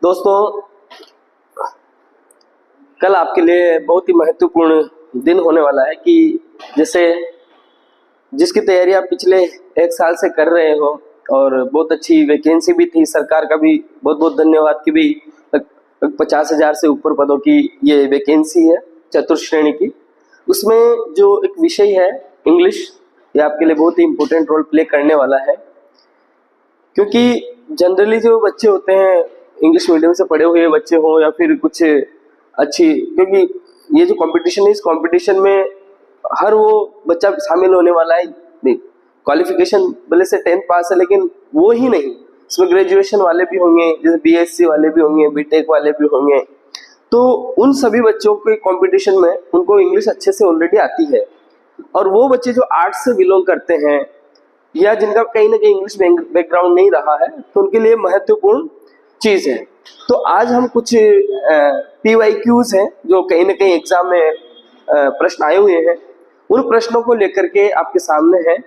दोस्तों, कल आपके लिए बहुत ही महत्वपूर्ण दिन होने वाला है कि जैसे जिसकी तैयारी आप पिछले 1 साल से कर रहे हो और बहुत अच्छी वैकेंसी भी थी, सरकार का भी बहुत बहुत धन्यवाद कि भी 50,000 से ऊपर पदों की ये वैकेंसी है चतुर्थ श्रेणी की। उसमें जो एक विषय है इंग्लिश, ये आपके लिए बहुत ही इम्पोर्टेंट रोल प्ले करने वाला है, क्योंकि जनरली जो बच्चे होते हैं इंग्लिश मीडियम से पढ़े हुए बच्चे हों या फिर कुछ अच्छी, क्योंकि ये जो कंपटीशन है इस कंपटीशन में हर वो बच्चा शामिल होने वाला है। नहीं, क्वालिफिकेशन भले से 10th पास है लेकिन वो ही नहीं, इसमें ग्रेजुएशन वाले भी होंगे, जैसे बीएससी वाले भी होंगे, बीटेक वाले भी होंगे। तो उन सभी बच्चों के कंपटीशन में उनको इंग्लिश अच्छे से ऑलरेडी आती है, और वो बच्चे जो आर्ट्स से बिलोंग करते हैं या जिनका कहीं ना कहीं इंग्लिश बैकग्राउंड नहीं रहा है, तो उनके लिए महत्वपूर्ण चीज है। तो आज हम कुछ PYQs हैं जो कहीं ना कहीं एग्जाम में प्रश्न आए हुए हैं, उन प्रश्नों को लेकर के आपके सामने है,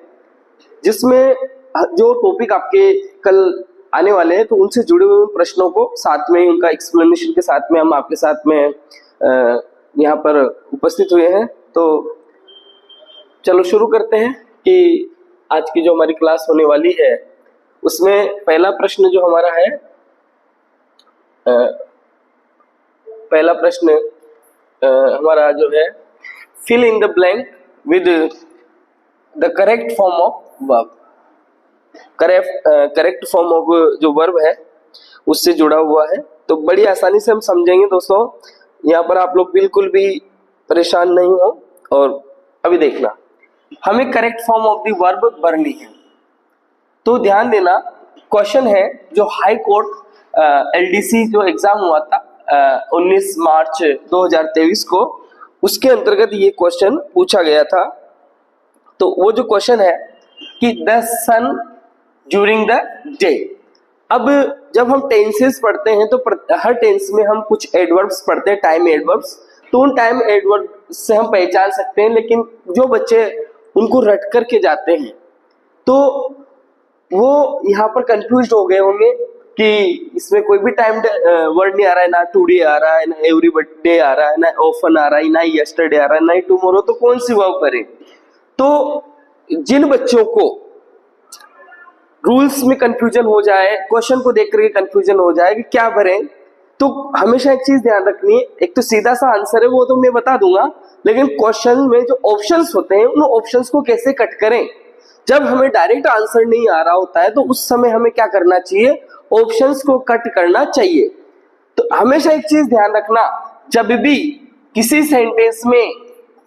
जिसमें जो टॉपिक आपके कल आने वाले हैं तो उनसे जुड़े हुए प्रश्नों को साथ में उनका एक्सप्लेनेशन के साथ में हम आपके साथ में यहाँ पर उपस्थित हुए हैं। तो चलो शुरू करते हैं कि आज की जो हमारी क्लास होने वाली है उसमें पहला प्रश्न जो हमारा है, पहला प्रश्न हमारा जो है, fill in the blank with the correct form of verb. Correct form of जो वर्ब है उससे जुड़ा हुआ है, तो बड़ी आसानी से हम समझेंगे दोस्तों। यहाँ पर आप लोग बिल्कुल भी परेशान नहीं हो, और अभी देखना हमें correct form of the verb भरनी है। तो ध्यान देना, क्वेश्चन है जो हाई कोर्ट LDC जो एग्जाम हुआ था 19 मार्च 2023 को, उसके अंतर्गत ये क्वेश्चन पूछा गया था। तो वो जो क्वेश्चन है कि the sun during the day. अब जब हम टेंसेस पढ़ते हैं तो हर टेंस में हम कुछ एडवर्ब्स पढ़ते हैं, टाइम एडवर्ब्स, तो उन टाइम एडवर्ब से हम पहचान सकते हैं। लेकिन जो बच्चे उनको रट करके जाते हैं तो वो यहाँ पर कंफ्यूज हो गए होंगे कि इसमें कोई भी टाइम वर्ड नहीं आ रहा है, ना टुडे आ रहा है, ना एवरी डे आ रहा है, ना ऑफन आ रहा है, ना यस्टरडे आ रहा है, ना टुमारो, तो कौन सी वर्ब करें। तो जिन बच्चों को रूल्स में कंफ्यूजन हो जाए, क्वेश्चन को देख करके कंफ्यूजन हो जाए कि क्या भरें, तो हमेशा एक चीज ध्यान रखनी है, एक तो सीधा सा आंसर है वो तो मैं बता दूंगा, लेकिन क्वेश्चन में जो ऑप्शंस होते हैं उन ऑप्शंस को कैसे कट करें। जब हमें डायरेक्ट आंसर नहीं आ रहा होता है तो उस समय हमें क्या करना चाहिए, ऑप्शंस को कट करना चाहिए। तो हमेशा एक चीज ध्यान रखना, जब भी किसी सेंटेंस में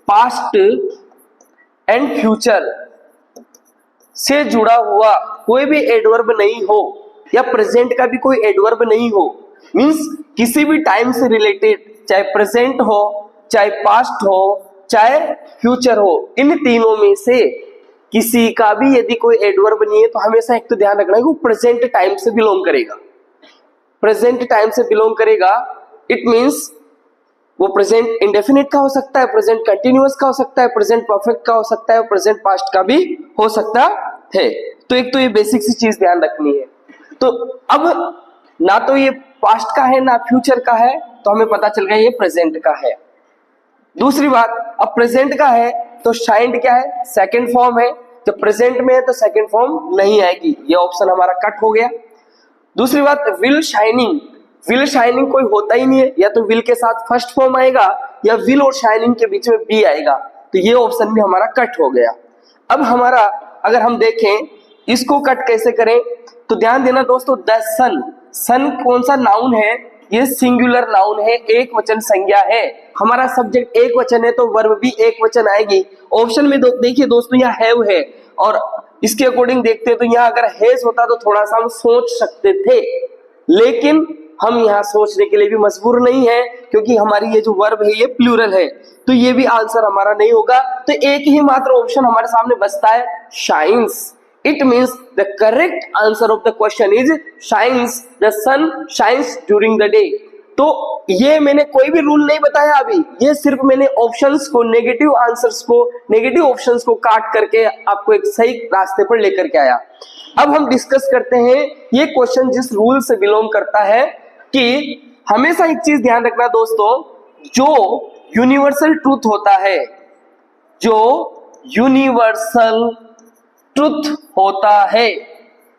पास्ट एंड फ्यूचर से जुड़ा हुआ कोई भी एडवर्ब नहीं हो या प्रेजेंट का भी कोई एडवर्ब नहीं हो, मींस किसी भी टाइम से रिलेटेड, चाहे प्रेजेंट हो, चाहे पास्ट हो, चाहे फ्यूचर हो, इन तीनों में से किसी का भी यदि कोई एडवर्ब नहीं है तो हमेशा एक तो ध्यान रखना है कि वो प्रेजेंट टाइम से बिलोंग करेगा। प्रेजेंट टाइम से बिलोंग करेगा, इट मींस वो प्रेजेंट इंडेफिनिट का हो सकता है, प्रेजेंट कंटिन्यूअस का हो सकता है, प्रेजेंट परफेक्ट का हो सकता है, प्रेजेंट पास्ट का भी हो सकता है। तो एक तो ये बेसिक सी चीज ध्यान रखनी है। तो अब ना तो ये पास्ट का है ना फ्यूचर का है, तो हमें पता चल गया ये प्रेजेंट का है। दूसरी बात, अब प्रेजेंट का है तो शाइंड क्या है, सेकंड फॉर्म है। जब प्रेजेंट में है तो सेकंड फॉर्म नहीं आएगी, ये ऑप्शन हमारा कट हो गया। दूसरी बात, विल शाइनिंग, विल शाइनिंग कोई होता ही नहीं है, या तो विल के साथ फर्स्ट फॉर्म आएगा या विल और शाइनिंग के बीच में बी आएगा, तो ये ऑप्शन भी हमारा कट हो गया। अब हमारा अगर हम देखें इसको कट कैसे करें, तो ध्यान देना दोस्तों, द सन, सन कौन सा नाउन है, ये सिंगुलर नाउन है, एक वचन संज्ञा है। हमारा सब्जेक्ट एक वचन है तो वर्ब भी एक वचन आएगी। ऑप्शन में देखिए दोस्तों यहाँ हैव है, और इसके अकॉर्डिंग देखते हैं तो यहाँ अगर हैज होता तो थोड़ा सा हम सोच सकते थे, लेकिन हम यहाँ सोचने के लिए भी मजबूर नहीं है, क्योंकि हमारी ये जो वर्ब है ये प्लूरल है, तो ये भी आंसर हमारा नहीं होगा। तो एक ही मात्र ऑप्शन हमारे सामने बचता है, shines. It means the correct answer of the question is shines. The sun shines during the day. तो ये मैंने कोई भी रूल नहीं बताया अभी, ये सिर्फ मैंने ऑप्शंस को, नेगेटिव आंसर्स को, नेगेटिव ऑप्शंस को काट करके आपको एक सही रास्ते पर लेकर के आया। अब हम डिस्कस करते हैं ये क्वेश्चन जिस रूल से बिलोंग करता है कि हमेशा एक चीज ध्यान रखना दोस्तों, जो यूनिवर्सल ट्रूथ होता है, जो यूनिवर्सल ट्रुथ होता है,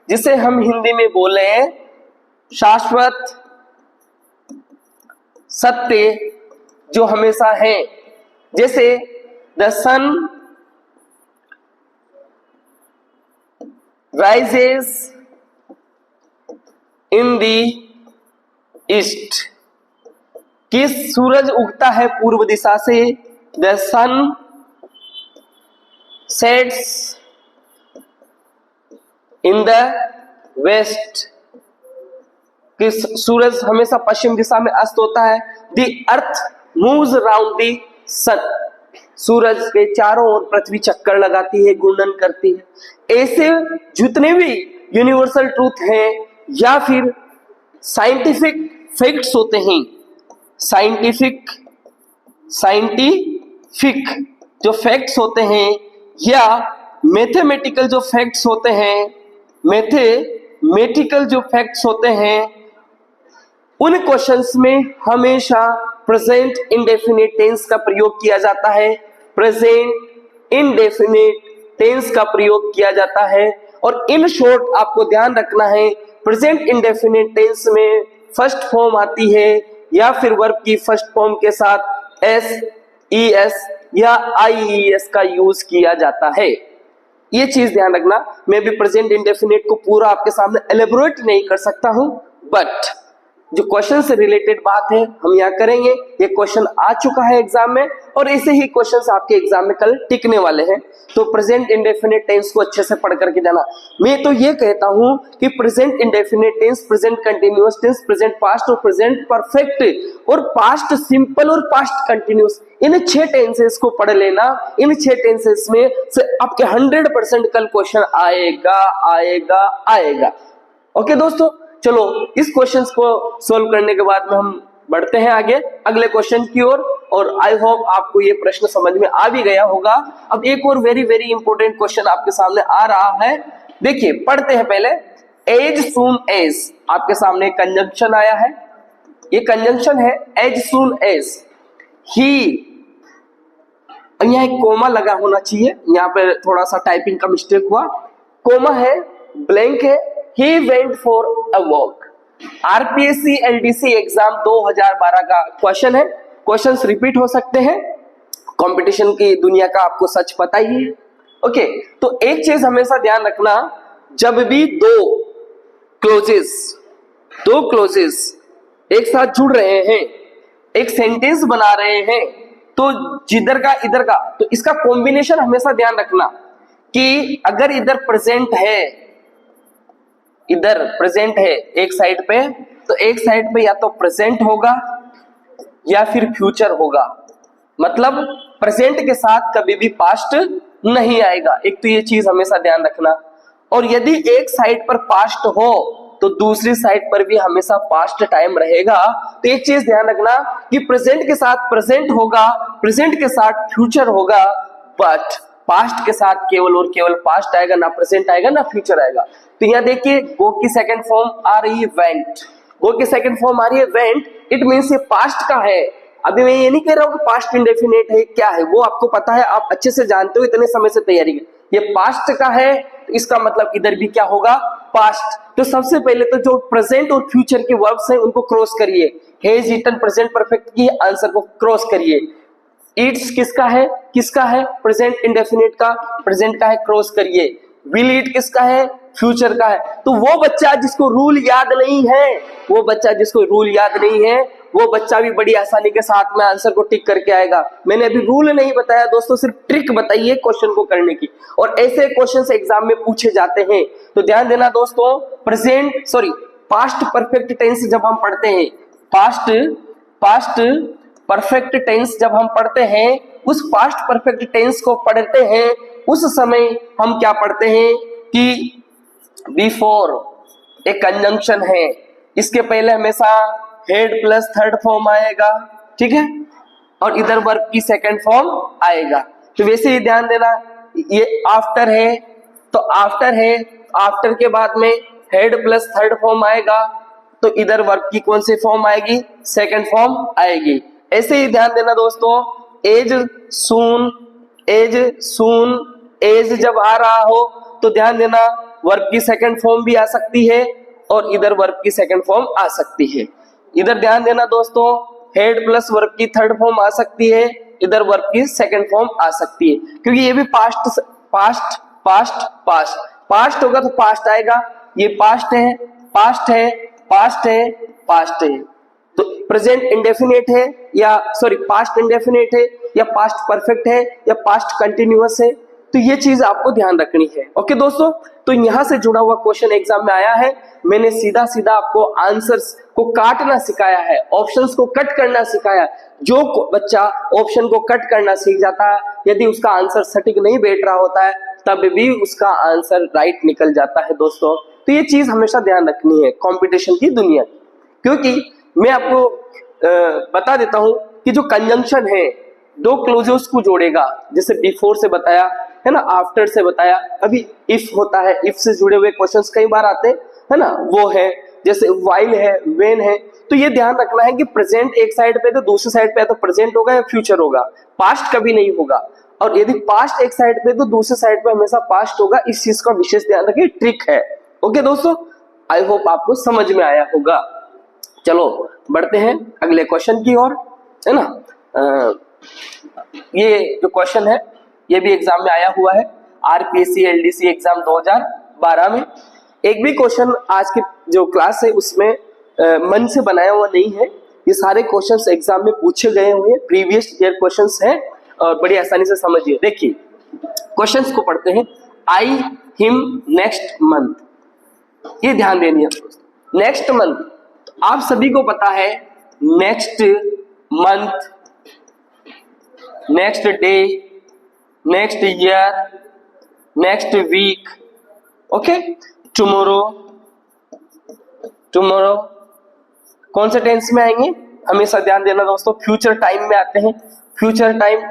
जिसे हम हिंदी में बोले शाश्वत सत्य, जो हमेशा है, जैसे the sun rises in the east, कि सूरज उगता है पूर्व दिशा से, the sun sets in the west, कि सूरज हमेशा पश्चिम दिशा में अस्त होता है, the earth moves around the sun, सूरज के चारों ओर पृथ्वी चक्कर लगाती है, घूर्णन करती है। ऐसे जितने भी यूनिवर्सल ट्रूथ हैं या फिर साइंटिफिक फैक्ट्स होते हैं, साइंटिफिक जो फैक्ट्स होते हैं या मैथमेटिकल जो फैक्ट्स होते हैं, मैथमेटिकल जो फैक्ट्स होते हैं, उन क्वेश्चंस में हमेशा प्रेजेंट इंडेफिनिट टेंस का प्रयोग किया जाता है, प्रेजेंट इंडेफिनिट टेंस का प्रयोग किया जाता है। और इन शॉर्ट आपको ध्यान रखना है, प्रेजेंट इंडेफिनिट टेंस में फर्स्ट फॉर्म आती है या फिर वर्ब की फर्स्ट फॉर्म के साथ एस, ई एस या आई ई एस का यूज किया जाता है। ये चीज ध्यान रखना। मैं भी प्रेजेंट इंडेफिनिट को पूरा आपके सामने एलेबोरेट नहीं कर सकता हूं, बट जो क्वेश्चन से रिलेटेड बात है हम यहाँ करेंगे। ये क्वेश्चन आ चुका है एग्जाम में और ऐसे ही क्वेश्चंस आपके एग्जाम में कल टिकने वाले हैं, तो प्रेजेंट इंडेफिनिट टेंस को अच्छे से पढ़ करके जाना। मैं तो ये कहता हूं कि present indefinite tense, present continuous tense, present past और प्रेजेंट परफेक्ट और पास्ट सिंपल और पास्ट कंटिन्यूअस, इन 6 टेंसेस को पढ़ लेना। इन 6 टेंसेस में से आपके 100% कल क्वेश्चन आएगा आएगा आएगा। ओके दोस्तों, चलो इस क्वेश्चंस को सॉल्व करने के बाद में हम बढ़ते हैं आगे अगले क्वेश्चन की ओर, और आई होप आपको ये प्रश्न समझ में आ भी गया होगा। अब एक और वेरी वेरी इंपॉर्टेंट क्वेश्चन आपके सामने आ रहा है, देखिए पढ़ते हैं पहले। एज सून एज, आपके सामने कंजंक्शन आया है, ये कंजंक्शन है एज सून एज ही, यहाँ एक कोमा लगा होना चाहिए, यहाँ पे थोड़ा सा टाइपिंग का मिस्टेक हुआ, कोमा है, ब्लैंक है, he went for a walk। RPSC LDC exam 2012 का क्वेश्चन है, क्वेश्चंस रिपीट हो सकते हैं, कंपटीशन की दुनिया का आपको सच पता ही है। ओके, तो एक चीज हमेशा ध्यान रखना, जब भी दो क्लोजेस एक साथ जुड़ रहे हैं, एक सेंटेंस बना रहे हैं, तो जिधर का इधर का, तो इसका कॉम्बिनेशन हमेशा ध्यान रखना कि अगर इधर प्रेजेंट है, इधर प्रेजेंट है एक साइड पे, तो एक साइड पे या तो प्रेजेंट होगा या फिर फ्यूचर होगा, मतलब प्रेजेंट के साथ कभी भी पास्ट नहीं आएगा। एक तो ये चीज हमेशा ध्यान रखना। और यदि एक साइड पर पास्ट हो तो दूसरी साइड पर भी हमेशा पास्ट टाइम रहेगा। तो एक चीज ध्यान रखना कि प्रेजेंट के साथ प्रेजेंट होगा, प्रेजेंट के साथ फ्यूचर होगा, बट पास्ट के साथ केवल और केवल पास्ट आएगा, ना प्रेजेंट आएगा ना फ्यूचर आएगा। तो यहाँ देखिए गो की सेकंड फॉर्म आ रही है वेंट, गो की सेकंड फॉर्म आ रही है वेंट, इट मींस ये पास्ट का है। अभी मैं ये नहीं कह रहा हूँ कि पास्ट इंडेफिनिट है, क्या है वो आपको पता है, आप अच्छे से जानते हो, इतने समय से तैयारी की। ये पास्ट का है तो इसका मतलब इधर भी क्या होगा, पास्ट। तो सबसे पहले तो जो प्रेजेंट और फ्यूचर के वर्ब्स हैं उनको क्रॉस करिए, हैज ईटन प्रेजेंट परफेक्ट की आंसर को क्रॉस करिए। ईट्स किसका है, प्रेजेंट इंडेफिनिट का, प्रेजेंट का है, क्रॉस करिए। विल ईट किसका है, फ्यूचर का है। तो वो बच्चा जिसको रूल याद नहीं है, वो बच्चा भी बड़ी आसानी के साथ में आंसर को टिक करके आएगा। मैंने अभी रूल नहीं बताया दोस्तों, सिर्फ ट्रिक बताइए क्वेश्चन को करने की, और ऐसे क्वेश्चन एग्जाम में पूछे जाते हैं। तो ध्यान देना दोस्तों, पास्ट परफेक्ट टेंस जब हम पढ़ते हैं, पास्ट परफेक्ट टेंस जब हम पढ़ते हैं, उस पास्ट परफेक्ट टेंस को पढ़ते हैं, उस समय हम क्या पढ़ते हैं कि बिफोर एक कंजंक्शन है, इसके पहले हमेशा हेड प्लस थर्ड फॉर्म आएगा, ठीक है, और इधर वर्ब की सेकंड फॉर्म आएगा। तो वैसे ही ध्यान देना, ये आफ्टर है तो आफ्टर है, आफ्टर के बाद में हेड प्लस थर्ड फॉर्म आएगा, तो इधर वर्ब की कौन सी फॉर्म आएगी, सेकंड फॉर्म आएगी। ऐसे ही ध्यान देना दोस्तों, as soon, as soon, as जब आ रहा हो तो ध्यान देना वर्ब की सेकंड फॉर्म भी आ सकती है और इधर वर्ब की सेकंड फॉर्म आ सकती है। इधर ध्यान देना दोस्तों, हेड प्लस वर्ब की थर्ड फॉर्म आ सकती है, इधर वर्ब की सेकंड फॉर्म आ सकती है, क्योंकि ये भी past past past past past होगा तो पास्ट आएगा। ये पास्ट है, पास्ट है, पास्ट है, पास्ट है, तो प्रेजेंट इंडेफिनिट है या सॉरी पास्ट इंडेफिनिट है या पास्ट परफेक्ट है या पास्ट कंटिन्यूअस है, तो ये चीज आपको ध्यान रखनी है। ओके दोस्तों, तो यहां से जुड़ा हुआ क्वेश्चन एग्जाम में आया है। मैंने सीधा सीधा आपको आंसर्स को काटना सिखाया है, ऑप्शंस को कट करना सिखाया। जो बच्चा ऑप्शन को कट करना सीख जाता है, यदि उसका आंसर सटीक नहीं बैठ रहा होता है तब भी उसका आंसर राइट निकल जाता है दोस्तों। तो ये चीज हमेशा ध्यान रखनी है कंपटीशन की दुनिया, क्योंकि मैं आपको बता देता हूं कि जो कंजंक्शन है दो क्लोजेस को जोड़ेगा, जैसे बिफोर से बताया है ना, आफ्टर से बताया, अभी इफ होता है, इफ से जुड़े हुए क्वेश्चंस कई बार आते है ना, वो है, जैसे व्हाइल है, व्हेन है। तो ये ध्यान रखना है कि प्रेजेंट एक साइड पे तो दूसरी साइड पे तो प्रेजेंट होगा या फ्यूचर होगा, पास्ट कभी नहीं होगा। और यदि पास्ट एक साइड पे तो दूसरी साइड पे हमेशा पास्ट होगा। इस चीज का विशेष ध्यान रखिए, ट्रिक है। ओके दोस्तों, आई होप आपको समझ में आया होगा। चलो बढ़ते हैं अगले क्वेश्चन की ओर, है ना। ये जो क्वेश्चन है ये भी एग्जाम में आया हुआ है, आरपीएससी एलडीसी एग्जाम 2012 में। एक भी क्वेश्चन आज की जो क्लास है उसमें मन से बनाया हुआ नहीं है, ये सारे क्वेश्चंस एग्जाम में पूछे गए हुए हैं, प्रीवियस ईयर क्वेश्चंस हैं और बड़ी आसानी से समझिए। देखिए क्वेश्चंस को पढ़ते हैं। आई हिम नेक्स्ट मंथ, ये ध्यान देनी है दोस्तों। नेक्स्ट मंथ आप सभी को पता है, next month, next day, next year, next week, okay, tomorrow, tomorrow कौन से टेंस में आएंगे, हमेशा ध्यान देना दोस्तों, फ्यूचर टाइम में आते हैं। Future time,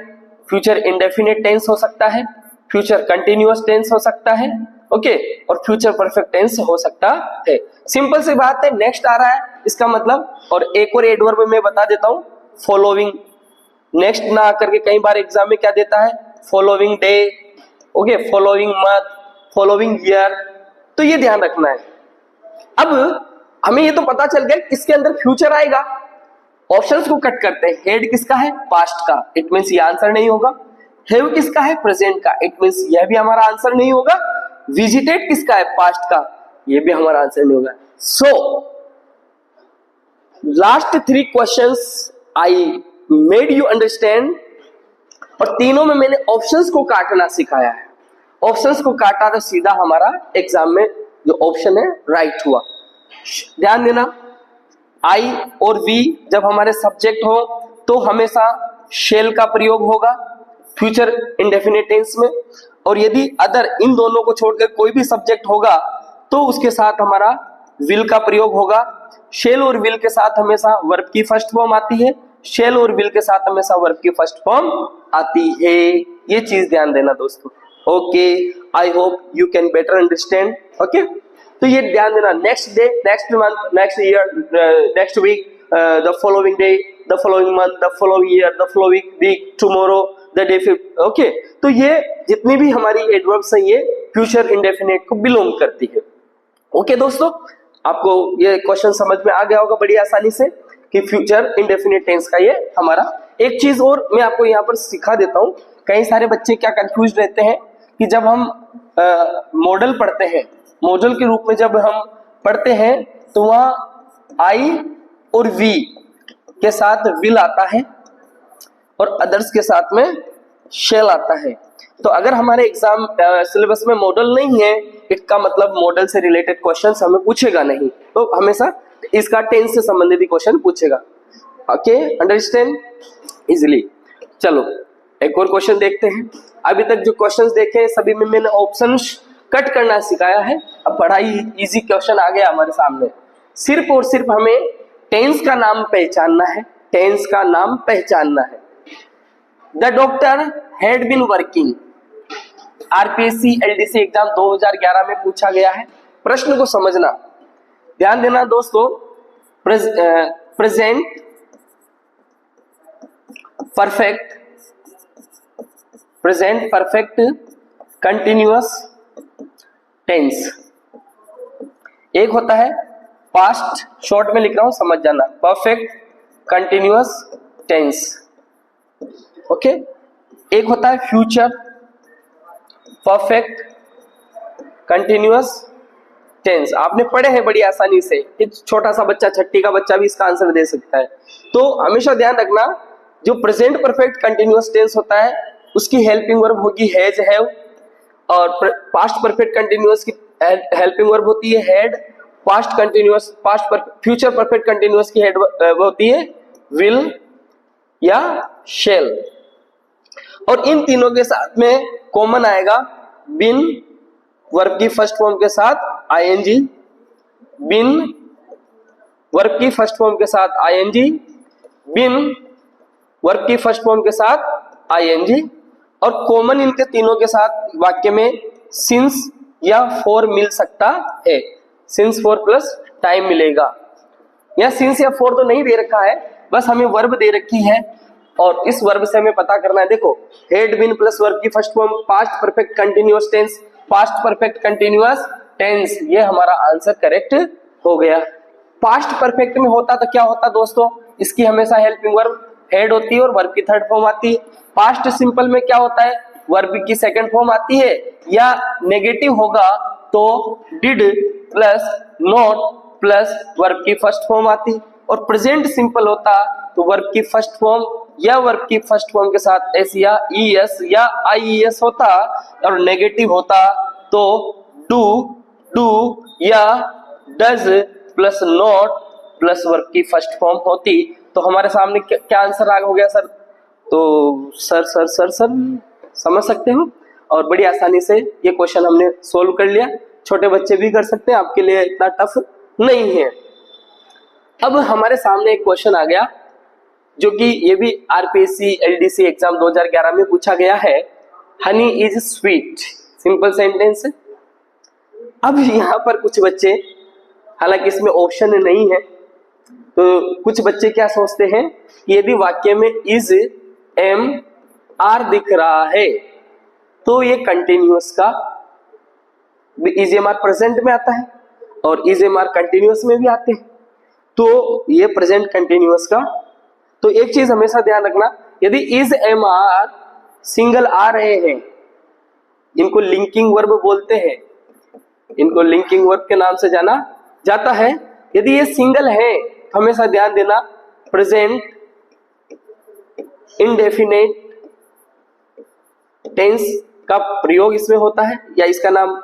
future indefinite tense हो सकता है, फ्यूचर कंटिन्यूअस टेंस हो सकता है, ओके, और फ्यूचर परफेक्ट टेंस हो सकता है। सिंपल सी बात है, नेक्स्ट आ रहा है इसका मतलब, और एक और एडवर्ब मैं बता देता हूं, फॉलोइंग। नेक्स्ट ना आकर के कई बार एग्जाम में क्या देता है, following day, okay, following month, following year, तो ये ध्यान रखना है। अब हमें ये तो पता चल गया किसके अंदर फ्यूचर आएगा, ऑप्शंस को कट करते हैं। हेड किसका है, पास्ट का, इट मींस ये आंसर नहीं होगा। हैव किसका है, प्रेजेंट का, इट मींस यह भी हमारा आंसर नहीं होगा। विजिटेड किसका है, पास्ट का, ये भी हमारा आंसर नहीं होगा। So last 3 questions I made you understand, और तीनों में मैंने ऑप्शंस को काटना सिखाया है। ऑप्शंस को काटा तो सीधा हमारा एग्जाम में जो ऑप्शन है राइट हुआ। ध्यान देना, आई और वी जब हमारे सब्जेक्ट हो तो हमेशा शेल का प्रयोग होगा फ्यूचर इंडेफिनिट टेंस में, और यदि अदर इन दोनों को छोड़कर कोई भी सब्जेक्ट होगा तो उसके साथ हमारा विल का प्रयोग होगा। शेल और विल के साथ हमेशा वर्ब की फर्स्ट फॉर्म आती है, शेल और विल के साथ हमेशा वर्ब की फर्स्ट फॉर्म आती है। ये चीज ध्यान देना दोस्तों। Okay, I hope you can better understand. Okay, तो ये ध्यान देना, next day, next month, next year, next week, the following day, the following month, the following year, the following week, tomorrow, the day fifth. Okay, तो ये जितनी भी हमारी adverbs हैं ये फ्यूचर इंडेफिनिट को बिलोंग करती है। ओके दोस्तों, आपको ये क्वेश्चन समझ में आ गया होगा बड़ी आसानी से कि फ्यूचर इंडेफिनिट टेंस का ये हमारा। एक चीज और मैं आपको यहाँ पर सिखा देता हूँ, कई सारे बच्चे क्या कंफ्यूज रहते हैं कि जब हम मॉडल पढ़ते हैं, मॉडल के रूप में जब हम पढ़ते हैं तो वहां आई और वी के साथ विल आता है और अदर्स के साथ में शेल आता है। तो अगर हमारे एग्जाम सिलेबस में मॉडल नहीं है, इसका मतलब मॉडल से रिलेटेड क्वेश्चंस हमें पूछेगा नहीं, तो हमेशा इसका टेंस से संबंधित ही क्वेश्चन पूछेगा। Okay, understand easily. चलो एक और क्वेश्चन देखते हैं। अभी तक जो क्वेश्चंस देखे हैं सभी में मैंने ऑप्शंस कट करना सिखाया है। अब बड़ा ही इजी क्वेश्चन आ गया हमारे सामने। सिर्फ और सिर्फ हमें टेंस का नाम पहचानना है, टेंस का नाम पहचानना है। The doctor had been working, RPSC LDC exam 2011 में पूछा गया है। प्रश्न को समझना, ध्यान देना दोस्तों। Present perfect continuous tense. एक होता है पास्ट, शॉर्ट में लिख रहा हूं समझ जाना, परफेक्ट कंटिन्यूअस टेंस, ओके। एक होता है फ्यूचर परफेक्ट कंटिन्यूअस टेंस। आपने पढ़े हैं बड़ी आसानी से, छोटा सा बच्चा, छठी का बच्चा भी इसका आंसर दे सकता है। तो हमेशा ध्यान रखना, जो प्रेजेंट परफेक्ट कंटिन्यूअस टेंस होता है उसकी हेल्पिंग वर्ब होगी हैज, हैव, और पास्ट परफेक्ट कंटिन्यूअस की हेल्पिंग वर्ब होती है हैड, फ्यूचर परफेक्ट कंटिन्यूअस की हेड होती है विल या शेल। और इन तीनों के साथ में कॉमन आएगा बिन वर्ब की फर्स्ट फॉर्म के साथ आईएनजी, बिन वर्ब की फर्स्ट फॉर्म के साथ आईएनजी, बिन वर्ब की फर्स्ट फॉर्म के साथ आईएनजी, और कॉमन इनके तीनों के साथ वाक्य में सिंस या फॉर मिल सकता है। सिंस फॉर प्लस टाइम मिलेगा। या सिंस या फॉर तो नहीं दे रखा है, बस हमें वर्ब दे रखी है और इस वर्ब से हमें पता करना है। देखो, हेड बिन प्लस वर्ब की first form past perfect continuous tense, past perfect continuous tense, ये हमारा आंसर करेक्ट हो गया। पास्ट परफेक्ट में होता तो क्या होता दोस्तों, इसकी हमेशा हेल्पिंग वर्ब हेड होती है और वर्ब की थर्ड फॉर्म आती है। पास्ट सिंपल में क्या होता है, वर्ब की सेकंड फॉर्म आती है, या नेगेटिव होगा तो did plus not plus verb की फर्स्ट फॉर्म आती। और प्रेजेंट सिंपल होता तो वर्ब की फर्स्ट फॉर्म या वर्ब की फर्स्ट फॉर्म के साथ एस या ईएस या आईईएस होता, और नेगेटिव होता तो डू या does plus not plus verb की फर्स्ट फॉर्म होती। तो हमारे सामने क्या आंसर आ हो गया सर? तो सर समझ सकते हो, और बड़ी आसानी से ये क्वेश्चन हमने सोल्व कर लिया। छोटे बच्चे भी कर सकते हैं, आपके लिए इतना टफ नहीं है। अब हमारे सामने एक क्वेश्चन आ गया जो कि ये भी आरपीएससी एलडीसी एग्जाम 2011 में पूछा गया है। Honey is sweet, simple sentence. अब यहाँ पर कुछ बच्चे, हालांकि इसमें ऑप्शन नहीं है, तो कुछ बच्चे क्या सोचते हैं कि यदि वाक्य में इज एम आर दिख रहा है तो ये कंटिन्यूअस का, इज एम आर प्रेजेंट में आता है और इज एम आर कंटिन्यूअस में भी आते हैं, तो ये प्रेजेंट कंटिन्यूअस का। तो एक चीज हमेशा ध्यान रखना, यदि इज एम आर सिंगल आ रहे हैं, इनको लिंकिंग वर्ब बोलते हैं, इनको लिंकिंग वर्ब के नाम से जाना जाता है। यदि ये सिंगल है तो हमेशा ध्यान देना प्रेजेंट इंडेफिनेट टेंस का प्रयोग इसमें होता है या इसका नाम।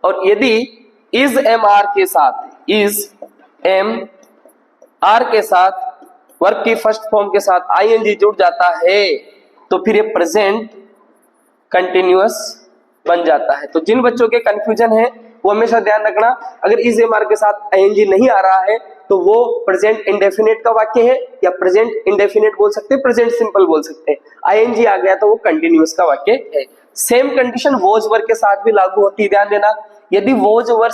और यदि इज एम आर के साथ, इज एम आर के साथ वर्ब की फर्स्ट फॉर्म के साथ आईएनजी जुड़ जाता है तो फिर ये प्रेजेंट कंटिन्यूअस बन जाता है। तो जिन बच्चों के कंफ्यूजन है वो हमेशा ध्यान रखना, अगर इज एम आर के साथ आईएनजी नहीं आ रहा है तो वो प्रेजेंट इंडेफिनेट का वाक्य है, या प्रेजेंट इंडेफिनेट बोल सकते हैं, प्रेजेंट सिंपल बोल सकते हैं। आईएनजी आ गया तो वो कंटिन्यूअस का वाक्य है। सेम कंडीशन वॉज वर्ब के साथ भी लागू होती है, ध्यान देना। यदि वॉज वर्ब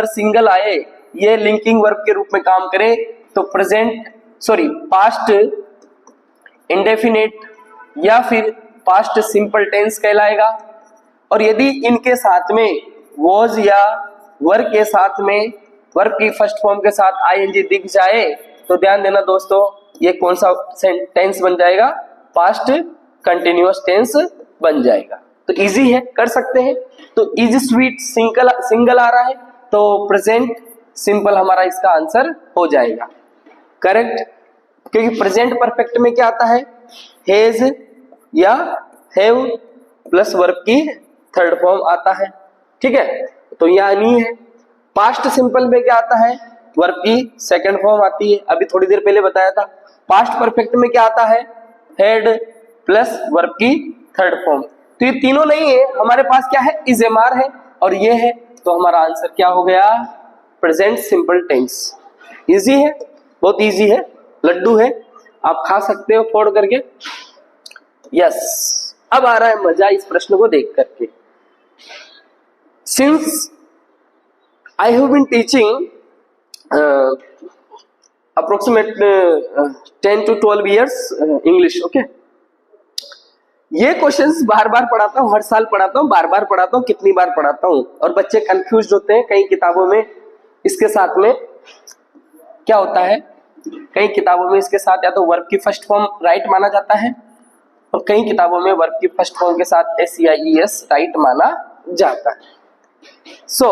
सिंगल आए, ये लिंकिंग वर्ब के रूप में काम करे तो पास्ट इंडेफिनेट या फिर पास्ट सिंपल टेंस कहलाएगा। और यदि इनके साथ में वॉज या वर्ब के साथ में वर्ब की फर्स्ट फॉर्म के साथ आईएनजी दिख जाए तो ध्यान देना दोस्तों, ये कौन सा टेंस बन जाएगा? पास्ट कंटिन्यूअस टेंस बन जाएगा। तो इजी है, कर सकते हैं। तो इज स्वीट सिंगल आ रहा है तो प्रेजेंट सिंपल हमारा इसका आंसर हो जाएगा करेक्ट, क्योंकि प्रेजेंट परफेक्ट में क्या आता है, हैज या हैव प्लस वर्ब की थर्ड फॉर्म आता है, ठीक है। तो यहाँ नहीं है। पास्ट सिंपल में क्या आता है, वर्ब की सेकंड फॉर्म आती है, अभी थोड़ी देर पहले बताया था। पास्ट परफेक्ट में क्या आता है, हेड प्लस वर्ब की थर्ड फॉर्म। तो ये तीनों नहीं है, हमारे पास क्या है, इज एम आर है और ये है, तो हमारा आंसर क्या हो गया, प्रेजेंट सिंपल टेंस। इजी है, बहुत इजी है, लड्डू है, आप खा सकते हो फोड़ करके। यस, अब आ रहा है मजा इस प्रश्न को देख करके। Since I have been teaching approximate 10 to 12 years English. Okay, ये क्वेश्चंस बार बार पढ़ाता हूँ, हर साल पढ़ाता हूँ, बार बार पढ़ाता हूँ, कितनी बार पढ़ाता हूँ, और बच्चे कंफ्यूज होते हैं। कई किताबों में इसके साथ में क्या होता है, कई किताबों में इसके साथ या तो वर्ब की फर्स्ट फॉर्म राइट माना जाता है, और कई किताबों में वर्ब की फर्स्ट फॉर्म के साथ SEIES राइट माना जाता है। सो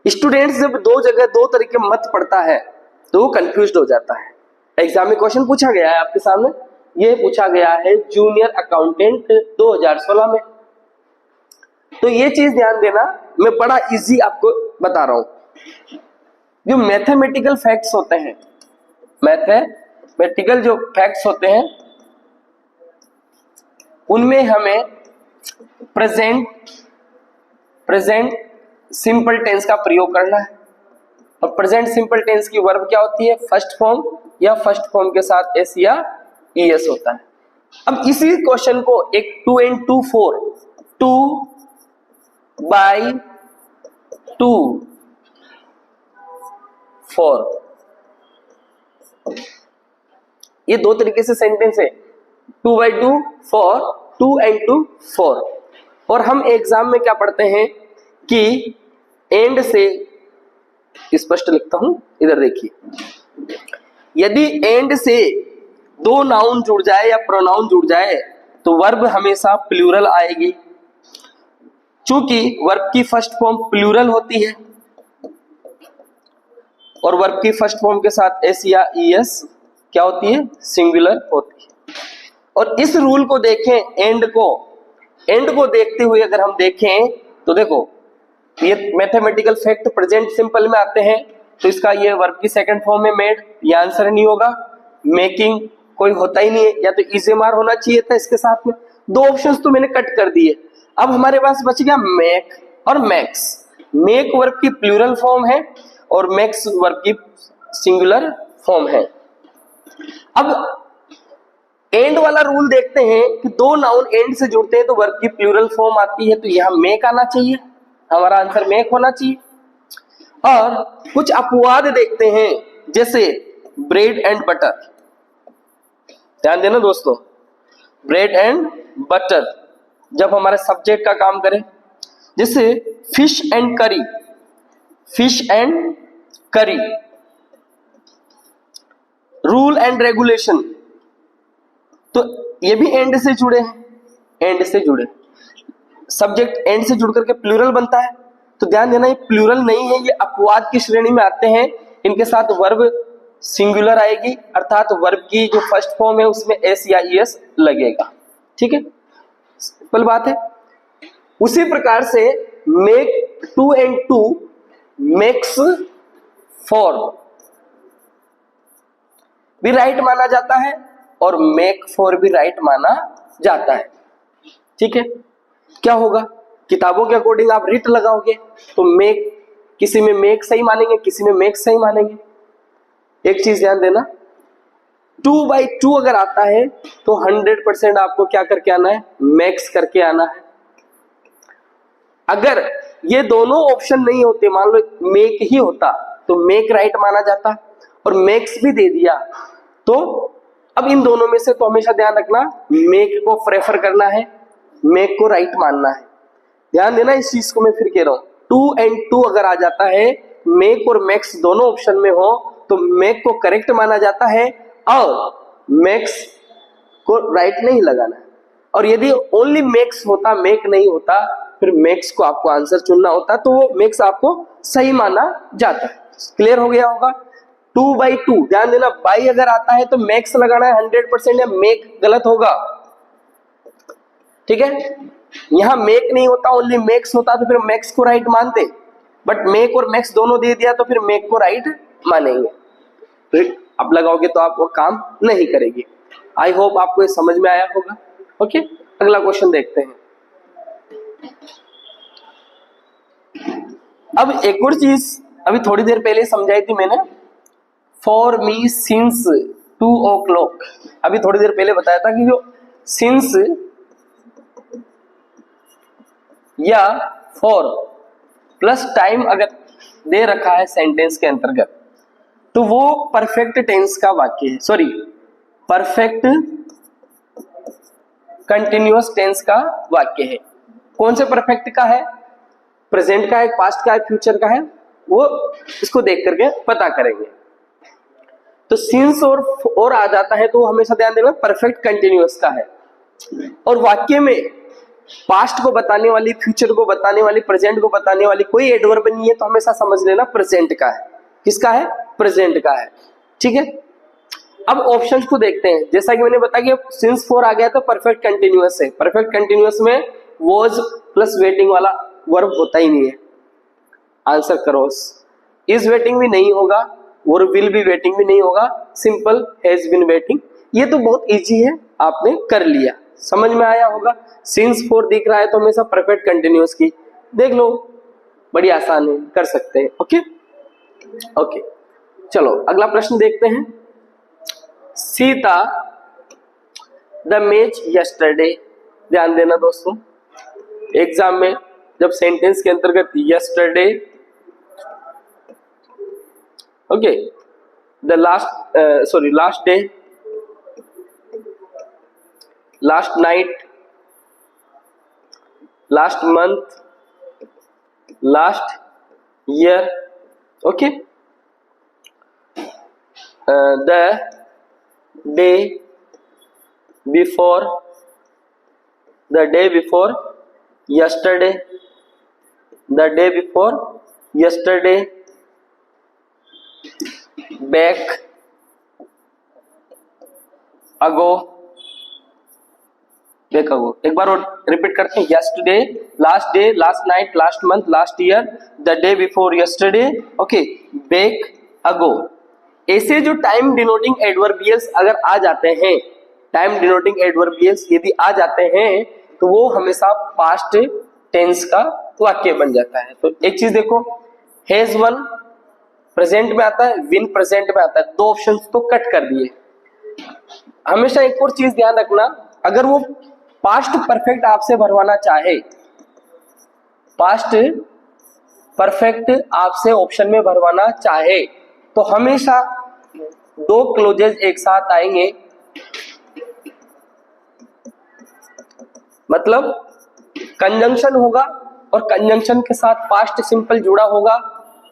स्टूडेंट्स जब दो जगह दो तरह के मत पढ़ता है तो वो कंफ्यूज हो जाता है। एग्जाम में क्वेश्चन पूछा गया है आपके सामने, ये पूछा गया है जूनियर अकाउंटेंट 2016 में। तो ये चीज ध्यान देना, मैं बड़ा इजी आपको बता रहा हूं। जो मैथमेटिकल फैक्ट्स होते हैं, मैथमेटिकल जो फैक्ट्स होते हैं, उनमें हमें प्रेजेंट सिंपल टेंस का प्रयोग करना है। और प्रेजेंट सिंपल टेंस की वर्ब क्या होती है, फर्स्ट फॉर्म या फर्स्ट फॉर्म के साथ S या ES होता है। अब इसी क्वेश्चन को एक 2 and 2 4 2 by 2 4, ये दो तरीके से सेंटेंस है, 2 by 2 4, 2 and 2 4। और हम एग्जाम में क्या पढ़ते हैं कि एंड से, स्पष्ट लिखता हूं, इधर देखिए, यदि एंड से दो नाउन जुड़ जाए या प्रोनाउन जुड़ जाए तो वर्ब हमेशा प्लूरल आएगी। चूंकि वर्ब की फर्स्ट फॉर्म प्लूरल होती है और वर्ब की फर्स्ट फॉर्म के साथ S या ES क्या होती है, सिंगुलर होती है। और इस रूल को देखें, एंड को देखते हुए अगर हम देखें तो देखो, ये मैथमेटिकल फैक्ट प्रेजेंट सिंपल में आते हैं, तो इसका ये वर्ब की सेकंड फॉर्म में मेड, ये आंसर नहीं होगा। मेकिंग कोई होता ही नहीं है, या तो इजेमार होना चाहिए था इसके साथ में। दो ऑप्शंस तो मैंने कट कर दिए। अब हमारे पास बच गया मेक और मैक्स। मेक वर्ब की प्लूरल फॉर्म है और मैक्स वर्ब की सिंगुलर फॉर्म है। अब एंड वाला रूल देखते हैं कि दो नाउन एंड से जुड़ते हैं तो वर्ब की प्लूरल फॉर्म आती है, तो यहां मेक आना चाहिए, हमारा आंसर मेक होना चाहिए। और कुछ अपवाद देखते हैं, जैसे ब्रेड एंड बटर, ध्यान देना दोस्तों, ब्रेड एंड बटर जब हमारे सब्जेक्ट का काम करे, जैसे फिश एंड करी, रूल एंड रेगुलेशन, तो ये भी एंड से जुड़े हैं, एंड से जुड़े, सब्जेक्ट एंड से जुड़ करके प्लूरल बनता है। तो ध्यान देना, ये प्लूरल नहीं है, ये अपवाद की श्रेणी में आते हैं। इनके साथ वर्ब सिंगुलर आएगी, अर्थात वर्ब की जो फर्स्ट फॉर्म है उसमें S या ES लगेगा। ठीक है, सिंपल बात है। उसी प्रकार से मेक 2 and 2 मेक्स 4 भी राइट माना जाता है और मेक 4 भी राइट माना जाता है। ठीक है, क्या होगा, किताबों के अकॉर्डिंग आप रिट लगाओगे तो मेक, किसी में मेक सही मानेंगे, किसी में मेक सही मानेंगे। एक चीज ध्यान देना, 2 by 2 अगर आता है तो 100% आपको क्या करके आना है, मैक्स करके आना है। अगर ये दोनों ऑप्शन नहीं होते, मान लो मेक ही होता तो मेक राइट माना जाता, और मैक्स भी दे दिया, तो अब इन दोनों में से तो हमेशा ध्यान रखना मेक को प्रेफर करना है, मेक को राइट मानना है। ध्यान देना इस चीज को, मैं फिर कह रहा हूं, 2 and 2 अगर आ जाता है, मेक और मैक्स दोनों ऑप्शन में हो तो मेक को करेक्ट माना जाता है और मैक्स को राइट नहीं लगाना है। और यदि ओनली मैक्स होता, मेक नहीं होता, फिर मैक्स को आपको आंसर चुनना होता, तो वो मैक्स आपको सही माना जाता है। क्लियर हो गया होगा। 2 by 2, ध्यान देना, बाई अगर आता है तो मैक्स लगाना है 100%, या मेक गलत होगा। ठीक है, यहां मेक नहीं होता, ओनली मैक्स होता तो फिर मैक्स को राइट मानते, बट मेक और मैक्स दोनों दे दिया तो फिर मेक को राइट मानेंगे। फिर अब लगाओगे तो आप वो काम नहीं करेगी। आई होप आपको ये समझ में आया होगा। ओके, अगला क्वेश्चन देखते हैं। अब एक और चीज अभी थोड़ी देर पहले समझाई थी मैंने, फॉर मी सिंस 2 o'clock, अभी थोड़ी देर पहले बताया था कि जो सिंस या फॉर प्लस टाइम अगर दे रखा है सेंटेंस के अंतर्गत, तो वो परफेक्ट टेंस का वाक्य है, सॉरी परफेक्ट कंटिन्यूअस टेंस का वाक्य है। कौन से परफेक्ट का है? प्रेजेंट का है, पास्ट का है, फ्यूचर का है, वो इसको देख करके पता करेंगे। तो सिंस और आ जाता है तो हमेशा ध्यान देना परफेक्ट कंटिन्यूअस का है। और वाक्य में पास्ट को बताने वाली, फ्यूचर को बताने वाली, प्रेजेंट को बताने वाली कोई एडवर्ब नहीं है, तो हमेशा समझ लेना प्रेजेंट का है। किसका है? प्रेजेंट का है। ठीक है, अब ऑप्शंस को देखते हैं। जैसा कि मैंने बताया कि सिंस फॉर आ गया तो परफेक्ट कंटिन्यूअस है। परफेक्ट कंटिन्यूअस में वॉज प्लस वेटिंग वाला वर्ब होता ही नहीं है। आंसर करो। इज वेटिंग भी नहीं होगा और विल बी वेटिंग भी नहीं होगा, सिंपल हैज बीन वेटिंग। ये तो बहुत इजी है, आपने कर लिया, समझ में आया होगा। सिंस फॉर दिख रहा है तो हमेशा परफेक्ट कंटिन्यूअस की देख लो, बड़ी आसान है, कर सकते हैं। ओके ओके, चलो अगला प्रश्न देखते हैं। Sita the match yesterday. ध्यान देना दोस्तों, एग्जाम में जब सेंटेंस के अंतर्गत yesterday, okay, the last day, last night, last month, last year, okay, the day before, the day before yesterday, the day before yesterday, back ago, back ago। एक बार और repeat करते हैं। yesterday, last day, last night, last month, last year, the day before yesterday, okay, back ago। ऐसे जो time denoting adverbials अगर आ जाते हैं, time denoting adverbials यदि आ जाते हैं तो वो हमेशा पास्ट टेंस का वाक्य बन जाता है। तो एक चीज देखो, हैज वन प्रेजेंट में आता है, विन प्रेजेंट में आता है, दो ऑप्शंस तो कट कर दिए। हमेशा एक और चीज ध्यान रखना, अगर वो पास्ट परफेक्ट आपसे भरवाना चाहे, पास्ट परफेक्ट आपसे ऑप्शन में भरवाना चाहे, तो हमेशा दो क्लोजेज एक साथ आएंगे। मतलब कंजंक्शन होगा और कंजंक्शन के साथ पास्ट सिंपल जुड़ा होगा,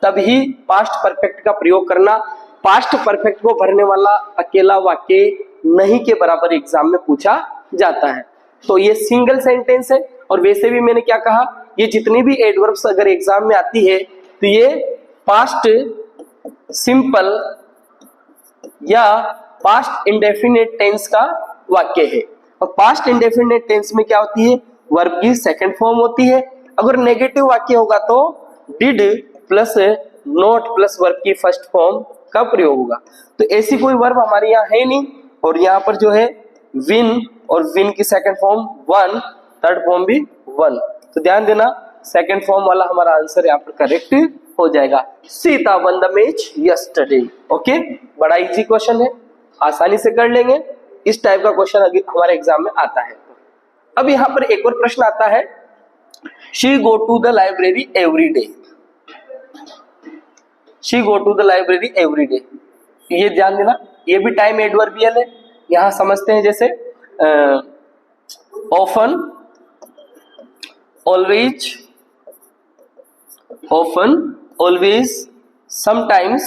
तभी पास्ट परफेक्ट का प्रयोग करना। पास्ट परफेक्ट को भरने वाला अकेला वाक्य नहीं के बराबर एग्जाम में पूछा जाता है। तो ये सिंगल सेंटेंस है। और वैसे भी मैंने क्या कहा, ये जितनी भी एडवर्ब्स अगर एग्जाम में आती है तो ये पास्ट सिंपल या पास्ट इंडेफिनिट टेंस का वाक्य है। और पास्ट इंडेफिनिट टेंस में क्या होती है? वर्ब की सेकंड फॉर्म होती है। अगर नेगेटिव वाक्य होगा तो did plus not plus verb की फर्स्ट फॉर्म का प्रयोग होगा। तो ऐसी कोई वर्ब हमारे यहाँ है नहीं। और यहाँ पर जो है विन, और विन की second form one, third form भी वन। तो ध्यान देना, सेकंड फॉर्म वाला हमारा आंसर यहाँ पर करेक्ट हो जाएगा। Sita one the match yesterday. Okay, बड़ा इजी क्वेश्चन है, आसानी से कर लेंगे। इस टाइप का क्वेश्चन हमारे एग्जाम में आता है। अब यहाँ पर एक और प्रश्न आता है, she go to the library every day. She go to the library every day, ये ध्यान देना, ये भी टाइम एडवर्बियल है। यहां समझते हैं जैसे often, always, often, always, sometimes,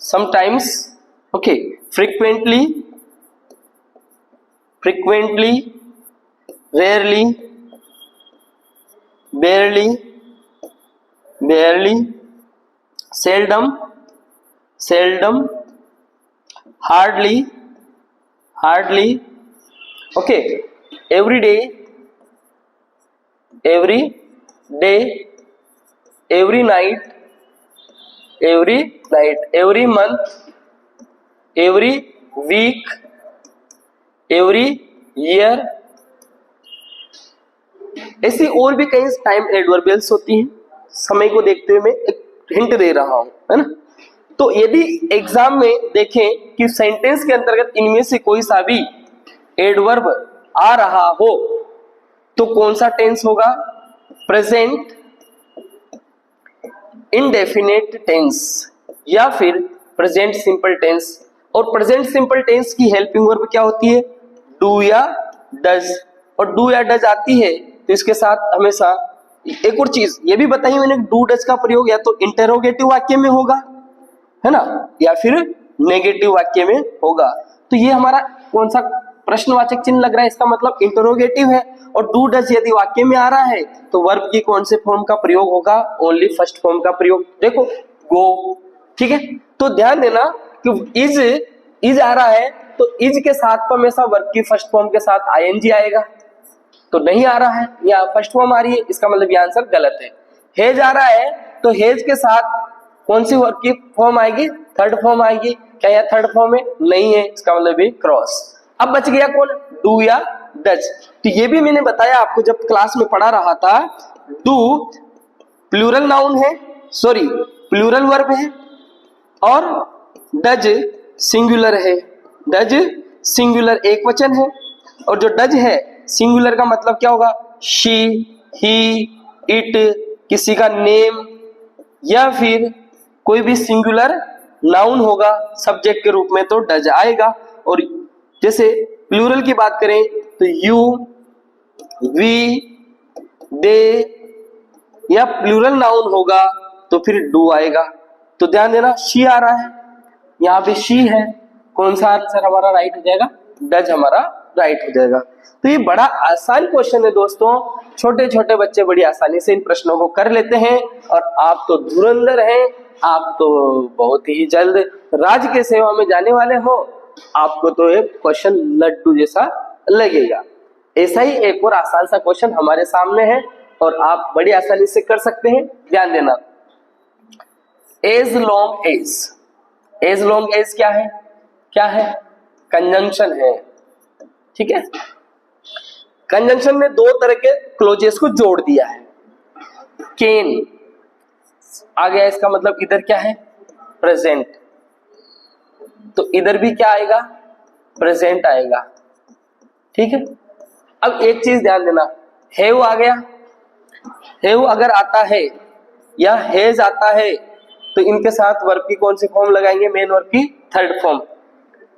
sometimes, okay, frequently, frequently, rarely, बेयरली, बेयरली, seldom, seldom, hardly, hardly, okay, every day, every day, every night, every night, every month, every week, every year। ऐसी और भी कई time adverbials होती हैं। समय को देखते हुए मैं एक हिंट दे रहा हूं, है ना। तो यदि एग्जाम में देखें कि सेंटेंस के अंतर्गत इनमें से कोई सा भी एडवर्ब आ रहा हो तो कौन सा टेंस होगा? प्रेजेंट इनडेफिनेट टेंस या फिर प्रेजेंट सिंपल टेंस। और प्रेजेंट सिंपल टेंस की हेल्पिंग वर्ब क्या होती है? डू या डज। और डू या डज आती है तो इसके साथ हमेशा एक और चीज ये भी बताई मैंने, डू डज का प्रयोग या तो इंटेरोगेटिव वाक्य में होगा, है ना, या फिर नेगेटिव वाक्य में होगा। तो ये हमारा कौन सा प्रश्नवाचक चिन्ह लग रहा है? इसका मतलब इंटरोगेटिव है। और डू डज यदि वाक्य में आ रहा है तो वर्ब की कौन से फॉर्म का प्रयोग होगा? ओनली फर्स्ट फॉर्म का प्रयोग। देखो गो, ठीक है। तो ध्यान देना कि इज आ रहा है तो इज के साथ तो हमेशा वर्ब की फर्स्ट फॉर्म के साथ आईएनजी आएगा, तो नहीं आ रहा है, या फर्स्ट फॉर्म आ रही है, इसका मतलब ये आंसर गलत है। हेज आ रहा है तो हेज के साथ कौन सी वर्ब की फॉर्म आएगी? थर्ड फॉर्म आएगी। क्या यह थर्ड फॉर्म है? नहीं है, इसका मतलब भी क्रॉस। अब बच गया कौन? डू या डज। तो ये भी मैंने बताया आपको जब क्लास में पढ़ा रहा था। डू प्लूरल नाउन है, सॉरी प्लूरल वर्ब है, और डज सिंगुलर है। डज सिंगुलर एक वचन है, और जो डज है सिंगुलर का मतलब क्या होगा? शी, ही, इट, किसी का नेम या फिर कोई भी सिंगुलर नाउन होगा सब्जेक्ट के रूप में तो डज आएगा। और जैसे प्लूरल की बात करें तो यू, वी, दे, या प्लूरल नाउन होगा तो फिर डू आएगा। तो ध्यान देना, शी आ रहा है, यहाँ पे शी है, कौन सा आंसर हमारा राइट हो जाएगा? डज हमारा राइट हो जाएगा। तो ये बड़ा आसान क्वेश्चन है दोस्तों, छोटे छोटे बच्चे बड़ी आसानी से इन प्रश्नों को कर लेते हैं, और आप तो धुरंधर हैं, आप तो बहुत ही जल्द राज के सेवा में जाने वाले हो, आपको तो ये क्वेश्चन लड्डू जैसा लगेगा। ऐसा ही एक और आसान सा क्वेश्चन हमारे सामने है और आप बड़ी आसानी से कर सकते हैं। ध्यान देना, as long as, as long as क्या है? क्या है? कंजंक्शन है, ठीक है। कंजंक्शन ने दो तरह के क्लोजेस को जोड़ दिया है। कैन आ गया, इसका मतलब इधर क्या है? प्रेजेंट, तो इधर भी क्या आएगा? प्रेजेंट आएगा, ठीक है। अब एक चीज ध्यान देना, हैव आ गया, हैव अगर आता है या हैज आता है तो इनके साथ वर्ब की कौन सी फॉर्म लगाएंगे? मेन वर्ब की थर्ड फॉर्म।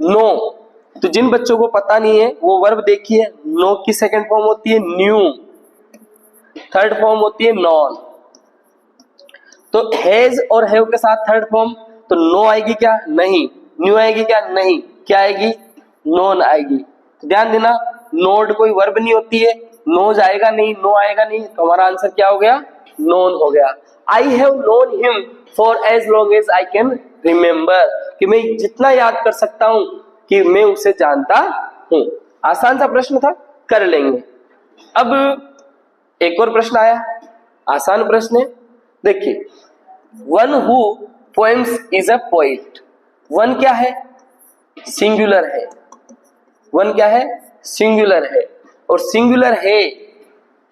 नो, तो जिन बच्चों को पता नहीं है वो वर्ब देखिए, नो की सेकंड फॉर्म होती है न्यू, थर्ड फॉर्म होती है नॉन। तो हैज और हैव के साथ थर्ड फॉर्म, तो नो आएगी क्या? नहीं। न्यू आएगी क्या? नहीं। क्या आएगी? नॉन आएगी। तो ध्यान देना, नोड कोई वर्ब नहीं होती है, नोज आएगा नहीं, नो आएगा नहीं, तो हमारा आंसर क्या हो गया? नोन हो गया। I have known him for as long as I can remember, कि मैं जितना याद कर सकता हूं कि मैं उसे जानता हूं। आसान सा प्रश्न था, कर लेंगे। अब एक और प्रश्न आया, आसान प्रश्न है, देखिए, one who poems is a poet. One क्या है? सिंगुलर है। वन क्या है? सिंगुलर है, और सिंगुलर है।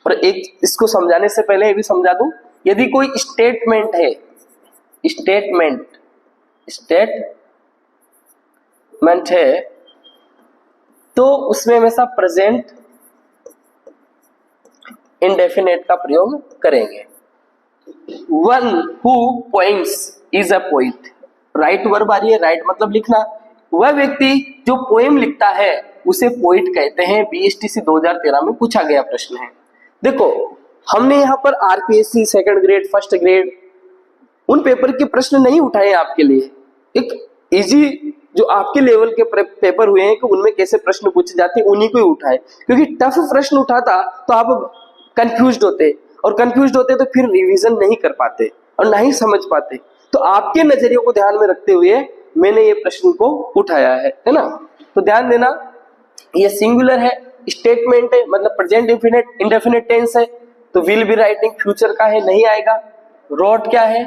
और एक इसको समझाने से पहले ये भी समझा दूं, यदि कोई स्टेटमेंट है, स्टेटमेंट है, तो उसमें हमेशा प्रेजेंट इंडेफिनेट का प्रयोग करेंगे। One who poems is a poet, right verb आ रही है, राइट मतलब लिखना। वह व्यक्ति जो पोएम लिखता है उसे पोइट कहते हैं। बीएसटीसी 2013 में पूछा गया प्रश्न है। देखो, हमने यहाँ पर RPSC second grade, first grade उन पेपर के प्रश्न नहीं उठाए आपके लिए। एक इजी जो आपके लेवल के पेपर हुए हैं कि उनमें कैसे प्रश्न पूछे जाते हैं उन्हीं को ही उठाए, क्योंकि टफ प्रश्न उठाता तो आप कंफ्यूज्ड होते, और कंफ्यूज्ड होते तो फिर रिवीजन नहीं कर पाते और नहीं समझ पाते। तो आपके नजरिए को ध्यान में रखते हुए मैंने ये प्रश्न को उठाया है ना। तो ध्यान देना, ये सिंगुलर है, स्टेटमेंट है, मतलब प्रेजेंट इंडेफिनिट टेंस है, तो विल बी राइटिंग फ्यूचर का है, नहीं आएगा। रोट क्या है?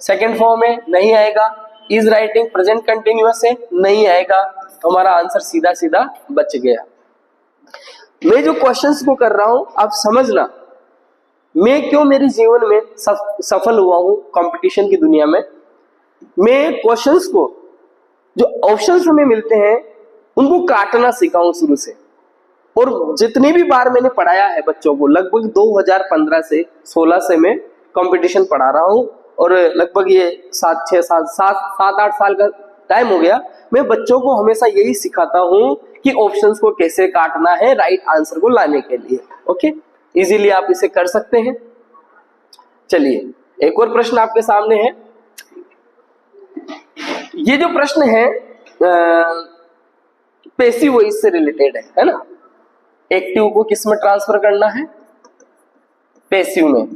सेकंड फॉर्म है, नहीं आएगा। इज राइटिंग प्रेजेंट कंटिन्यूअस है, नहीं आएगा। तो हमारा आंसर सीधा सीधा बच गया। मैं जो क्वेश्चंस को कर रहा हूं आप समझना, मैं क्यों मेरे जीवन में सफल हुआ हूं कंपटीशन की दुनिया में। मैं क्वेश्चंस को जो ऑप्शंस हमें मिलते हैं उनको काटना सीखा हूं शुरू से, और जितनी भी बार मैंने पढ़ाया है बच्चों को, लगभग 2015 से 16 से मैं कंपटीशन पढ़ा रहा हूं, और लगभग ये 7-8 साल का टाइम हो गया, मैं बच्चों को हमेशा यही सिखाता हूं कि ऑप्शंस को कैसे काटना है राइट आंसर को लाने के लिए। ओके, इजीली आप इसे कर सकते हैं। चलिए एक और प्रश्न आपके सामने है। ये जो प्रश्न है पैसिव वॉइस से रिलेटेड है ना। एक्टिव को किस में ट्रांसफर करना है, पैसिव में,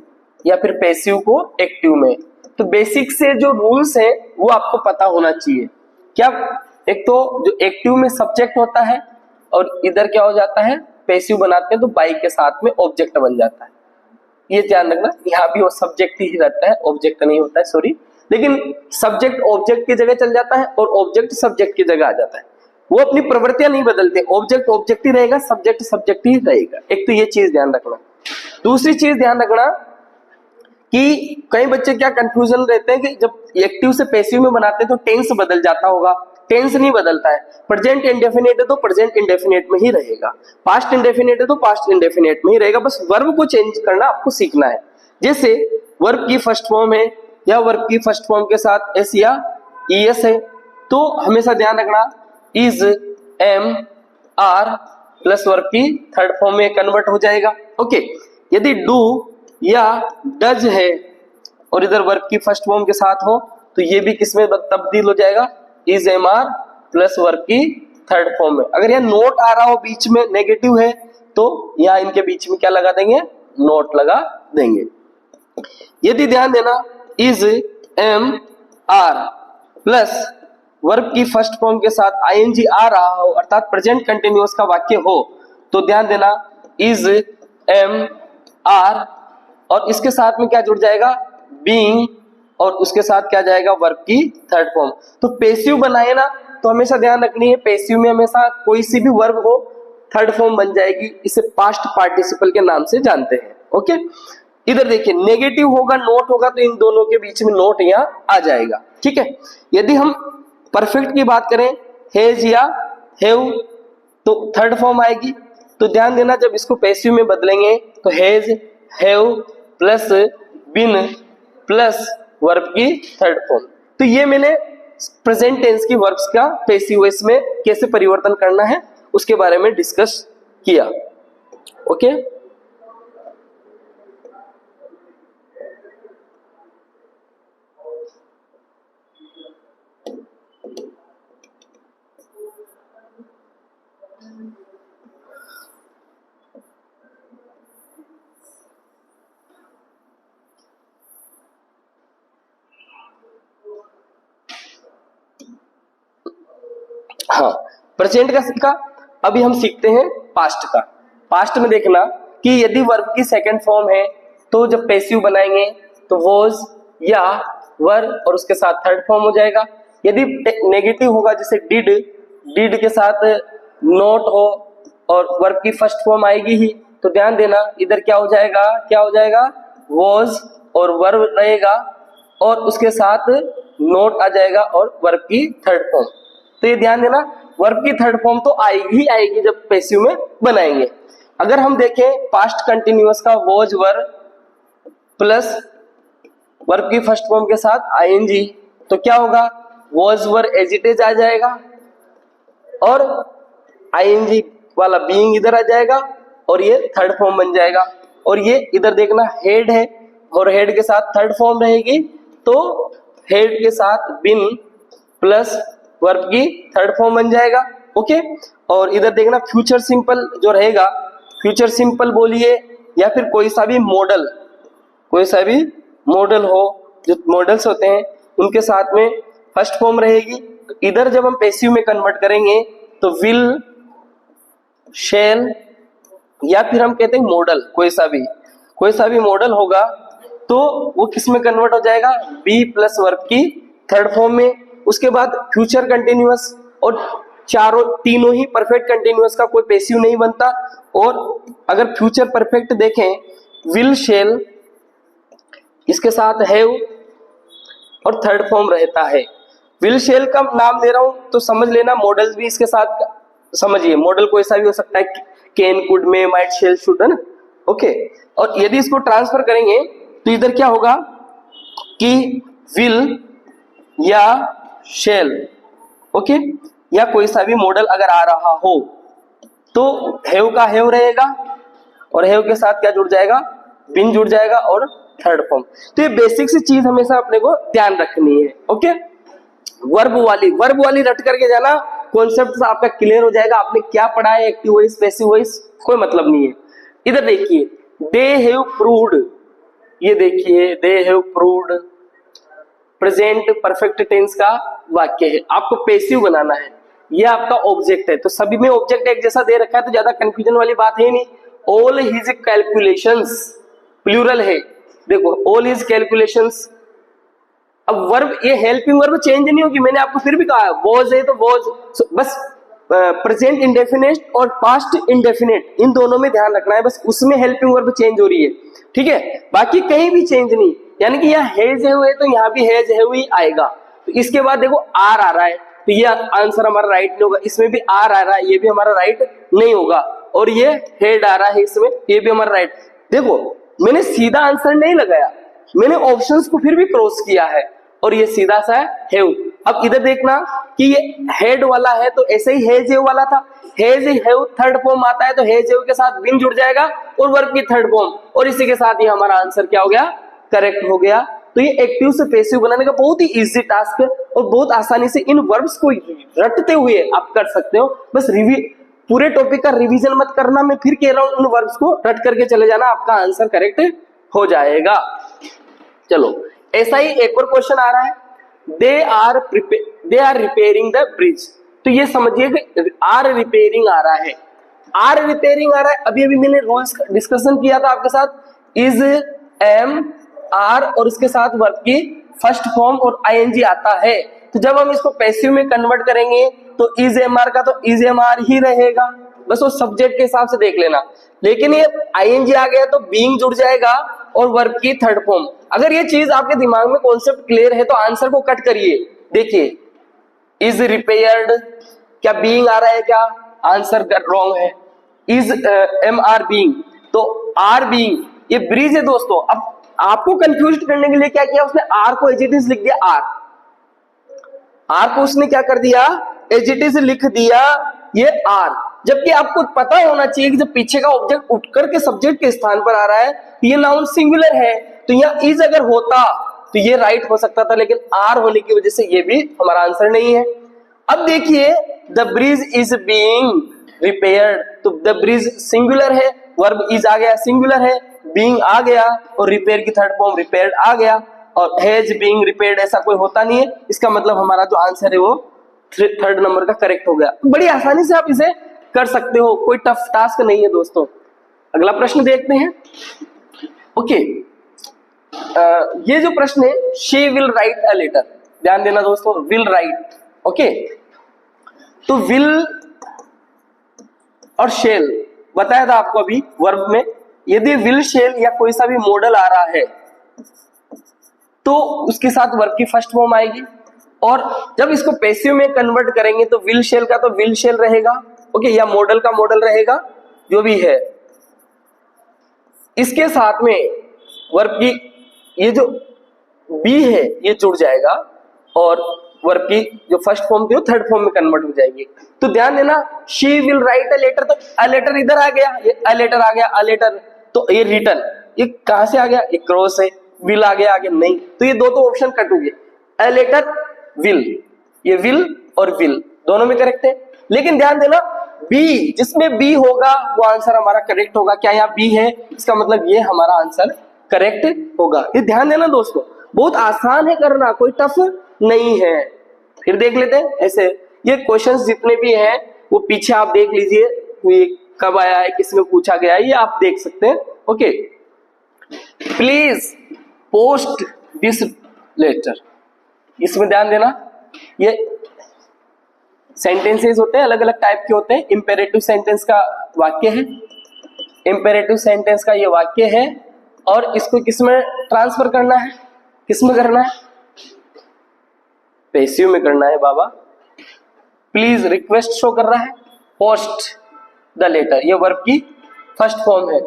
या फिर पैसिव को एक्टिव में। तो बेसिक से जो रूल्स है वो आपको पता होना चाहिए। क्या, एक तो जो एक्टिव में सब्जेक्ट होता है और इधर क्या हो जाता है, पैसिव बनाते हैं तो बाई के साथ में ऑब्जेक्ट बन जाता है। ये ध्यान रखना, यहाँ भी वो सब्जेक्ट ही रहता है, ऑब्जेक्ट नहीं होता है, सॉरी। लेकिन सब्जेक्ट ऑब्जेक्ट की जगह चल जाता है और ऑब्जेक्ट सब्जेक्ट की जगह आ जाता है। वो अपनी प्रवृत्तियां नहीं बदलते, ऑब्जेक्ट ऑब्जेक्ट ही रहेगा, सब्जेक्ट सब्जेक्ट ही रहेगा। एक तो ये चीज ध्यान रखना। दूसरी चीज ध्यान रखना कि कई बच्चे क्या कंफ्यूजन रहते हैं कि जब एक्टिव से पैसिव में बनाते हैं तो टेंस बदल जाता होगा। टेंस नहीं बदलता है। प्रेजेंट इंडेफिनिट है तो प्रेजेंट इंडेफिनिट में ही रहेगा, पास्ट इंडेफिनिट है तो पास्ट इंडेफिनिट में ही रहेगा। बस वर्ब को चेंज करना आपको सीखना है। जैसे वर्ब की फर्स्ट फॉर्म है या वर्ब की फर्स्ट फॉर्म के साथ एस या ईएस है, तो हमेशा ध्यान रखना is, am, are plus verb की थर्ड फॉर्म में कन्वर्ट हो जाएगा। ओके, यदि डू या डज है और इधर वर्ब की फर्स्ट फॉर्म के साथ हो तो ये भी किसमें तब्दील हो जाएगा, is, am, are plus verb की थर्ड फॉर्म में। अगर यहाँ नोट आ रहा हो बीच में, नेगेटिव है, तो यहाँ इनके बीच में क्या लगा देंगे, नोट लगा देंगे। यदि ध्यान देना is, am, are plus verb की फर्स्ट फॉर्म के साथ आईएनजी आ रहा हो अर्थात प्रेजेंट कंटिन्यूअस का वाक्य हो, तो ध्यान देना इज, एम, आर और इसके साथ में क्या जुड़ जाएगा, बीइंग, और उसके साथ क्या जाएगा, वर्ब की थर्ड फॉर्म। तो पैसिव बनाए ना तो हमेशा ध्यान रखनी है, पैसिव में हमेशा कोई सी भी वर्ब हो थर्ड फॉर्म बन जाएगी। इसे पास्ट पार्टिसिपल के नाम से जानते हैं। ओके, इधर देखिए नेगेटिव होगा, नोट होगा, तो इन दोनों के बीच में नोट यहाँ आ जाएगा। ठीक है, यदि हम परफेक्ट की बात करें, हैज या हैव, तो थर्ड फॉर्म आएगी। तो ध्यान देना जब इसको पैसिव में बदलेंगे तो has, have plus been plus verb की थर्ड फॉर्म। तो ये मैंने प्रेजेंट टेंस की वर्ब्स का पैसिव वॉइस में कैसे परिवर्तन करना है उसके बारे में डिस्कस किया। ओके, हाँ, प्रेजेंट का सीखा। अभी हम सीखते हैं पास्ट का। पास्ट में देखना कि यदि वर्ब की सेकंड फॉर्म है तो जब पैसिव बनाएंगे तो वॉज या वर और उसके साथ थर्ड फॉर्म हो जाएगा। यदि नेगेटिव होगा जैसे डिड, डिड के साथ नोट हो और वर्ब की फर्स्ट फॉर्म आएगी ही, तो ध्यान देना इधर क्या हो जाएगा, क्या हो जाएगा, वॉज और वर्ब रहेगा और उसके साथ नोट आ जाएगा और वर्ब की थर्ड फॉर्म। तो ये ध्यान देना वर्ब की थर्ड फॉर्म तो आएगी ही आएगी जब पैसिव में बनाएंगे। अगर हम देखें पास्ट कंटिन्यूअस का वॉज वर प्लस वर्ब की फर्स्ट फॉर्म के साथ आईएनजी, तो क्या होगा, was were as it is आ जाएगा और आईएनजी वाला बीइंग इधर आ जाएगा और ये थर्ड फॉर्म बन जाएगा। और ये इधर देखना हेड है और हेड के साथ थर्ड फॉर्म रहेगी, तो हेड के साथ बिन प्लस वर्ब की थर्ड फॉर्म बन जाएगा। ओके, और इधर देखना फ्यूचर सिंपल जो रहेगा, फ्यूचर सिंपल बोलिए या फिर कोई सा भी मॉडल, कोई सा भी मॉडल हो, जो मॉडल्स होते हैं उनके साथ में फर्स्ट फॉर्म रहेगी। इधर जब हम पैसिव में कन्वर्ट करेंगे तो विल, शैल या फिर हम कहते हैं मॉडल, कोई सा भी मॉडल होगा तो वो किस में कन्वर्ट हो जाएगा, बी प्लस वर्ब की थर्ड फॉर्म में। उसके बाद फ्यूचर कंटिन्यूअस और तीनों ही परफेक्ट कंटिन्यूअस का कोई पैसिव नहीं बनता। और अगर फ्यूचर परफेक्ट देखें, विल, शैल, इसके साथ हैव और थर्ड फॉर्म रहता है। विल शैल का नाम दे रहा हूं तो समझ लेना मॉडल्स भी इसके साथ समझिए, मॉडल कोई सा भी हो सकता है, can, could, may, might, shall, should, है ना। ओके, और यदि इसको ट्रांसफर करेंगे तो इधर क्या होगा, कि विल या शेल, ओके, या कोई सा भी मॉडल अगर आ रहा हो तो हैव का हैव रहेगा और हैव के साथ क्या जुड़ जाएगा, बीन जुड़ जाएगा और थर्ड फॉर्म। तो ये बेसिक सी चीज हमेशा अपने को ध्यान रखनी है, ओके। वर्ब वाली रट करके जाना, कॉन्सेप्ट आपका क्लियर हो जाएगा। आपने क्या पढ़ा है, एक्टिव वॉइस पैसिव वॉइस कोई मतलब नहीं है। इधर देखिए, दे हैव प्रूव्ड, ये देखिए they have proved present perfect tense का वाक्य है, आपको पैसिव बनाना है, ये आपका ऑब्जेक्ट है। तो सभी में ऑब्जेक्ट एक जैसा दे रखा है तो ज्यादा कंफ्यूजन वाली बात है नहीं। ऑल हिज कैलकुलेशंस प्लूरल है, देखो ऑल हिज कैलकुलेशंस। अब वर्ब, ये हेल्पिंग वर्ब चेंज नहीं होगी, मैंने आपको फिर भी कहा वॉज है तो वॉज, बस प्रेजेंट इंडेफिनिट और पास्ट इंडेफिनिट इन दोनों में ध्यान रखना है, बस उसमें हेल्पिंग वर्ब चेंज हो रही है, ठीक है, बाकी कहीं भी चेंज नहीं। यानी कि यहाँ हैज है हुए तो यहाँ भी हैज है हुई आएगा। तो इसके बाद देखो आर आ रहा है तो ये आंसर हमारा राइट नहीं होगा, इसमें भी आर आ रहा है ये भी हमारा राइट नहीं होगा, और ये हेड आ रहा है इसमें ये भी हमारा राइट। देखो मैंने सीधा आंसर नहीं लगाया, मैंने ऑप्शंस को फिर भी क्रॉस किया है और ये सीधा सा है हैव। अब इधर देखना कि ये हेड वाला है तो ऐसे ही हैज हैव वाला था, हैज हैव थर्ड फॉर्म आता है तो हैज हैव के साथ बिन जुड़ जाएगा और वर्ब की थर्ड फॉर्म, और इसी के साथ ही हमारा आंसर क्या हो गया, करेक्ट हो गया। तो ये एक्टिव से पैसिव बनाने का बहुत ही इजी टास्क है और बहुत आसानी से इन वर्ब्स को रटते हुए आप कर सकते हो। बस पूरे टॉपिक का रिवीजन मत करना, मैं फिर कह रहा हूं इन वर्ब्स को रट करके चले जाना, आपका आंसर करेक्ट हो जाएगा। चलो ऐसा ही एक और क्वेश्चन आ रहा है, they are repairing the bridge. तो ये समझिए कि आर रिपेयरिंग आ रहा है, आर रिपेयरिंग आ रहा है। अभी अभी मैंने रूल्स डिस्कशन किया था आपके साथ, इज एम आर और उसके साथ वर्ब की फर्स्ट फॉर्म और आईएनजी आता है। तो जब हम इसको पैसिव में कन्वर्ट करेंगे तो इज एम आर का तो इज एम आर ही रहेगा, बस वो सब्जेक्ट के हिसाब से देख लेना। लेकिन ये आईएनजी आ गया तो बीइंग जुड़ जाएगा और वर्ब की थर्ड फॉर्म। अगर ये चीज आपके दिमाग में कॉन्सेप्ट क्लियर है तो आंसर को कट करिए, देखिए इज रिपेयर्ड, क्या बीइंग आ रहा है, क्या आंसर रॉन्ग है, इज एम आर बीइंग, तो आर बीइंग ये ब्रिज है दोस्तों। अब आपको कंफ्यूज करने के लिए क्या किया उसने, आर को एज इट इज लिख दिया, आर को उसने क्या कर दिया, एज इट इज लिख दिया ये आर, जबकि आपको पता होना चाहिए कि जब पीछे का ऑब्जेक्ट उठकर के सब्जेक्ट के स्थान पर आ रहा है ये नाउन सिंगुलर है, तो यहाँ इज अगर होता तो ये राइट हो सकता था, लेकिन आर होने की वजह से ये भी हमारा आंसर नहीं है। अब देखिए the bridge is being repaired, तो द ब्रिज सिंगुलर है, वर्ब इज आ गया सिंगुलर है, बीइंग आ गया और रिपेयर की थर्ड फॉर्म रिपेयर्ड आ गया, और हैज बीइंग रिपेयर्ड ऐसा कोई होता नहीं है। इसका मतलब हमारा जो आंसर है वो थर्ड नंबर का करेक्ट हो गया। बड़ी आसानी से आप इसे कर सकते हो, कोई टफ टास्क नहीं है दोस्तों। अगला प्रश्न देखते हैं, ओके। ये जो प्रश्न है, she will write a letter, ध्यान देना दोस्तों, विल राइट, ओके। तो विल और शेल बताया था आपको अभी वर्ब में, यदि विल शेल या कोई सा भी मॉडल आ रहा है तो उसके साथ वर्ब की फर्स्ट फॉर्म आएगी, और जब इसको पैसिव में कन्वर्ट करेंगे तो विल शेल का तो विल शेल रहेगा, ओके, या मॉडल का मॉडल रहेगा जो भी है, इसके साथ में वर्ब की ये जो बी है ये जुड़ जाएगा और वर्ब की जो फर्स्ट फॉर्म थी वो थर्ड फॉर्म में कन्वर्ट हो जाएगी। तो ध्यान देना, she will write a letter, तो अ लेटर इधर आ गया, ये अ लेटर आ गया, अ लेटर, तो ये रिटर्न ये कहां से आ गया, ये क्रॉस है, विल आ गया आगे नहीं, तो ये दो तो ऑप्शन कट हो गए, अ लेटर विल, ये विल और विल दोनों में करेक्ट है। लेकिन ध्यान देना बी, जिसमें बी होगा वो आंसर हमारा करेक्ट होगा। क्या यहाँ बी है, इसका मतलब ये हमारा आंसर करेक्ट होगा। ये ध्यान देना दोस्तों, बहुत आसान है करना, कोई टफ नहीं है। फिर देख लेते हैं ऐसे, ये क्वेश्चंस जितने भी हैं वो पीछे आप देख लीजिए, ये कब आया है, किसमें पूछा गया है, ये आप देख सकते हैं, okay. Please post this letter, इसमें ध्यान देना, ये सेंटेंसेस होते हैं, अलग अलग टाइप के होते हैं। इंपेरेटिव सेंटेंस का वाक्य है, इंपेरेटिव सेंटेंस का ये वाक्य है, और इसको किसमें ट्रांसफर करना है, किसमें करना है, पैसिव में करना है बाबा। प्लीज रिक्वेस्ट शो कर रहा है, पोस्ट द लेटर, ये वर्ब की फर्स्ट फॉर्म है,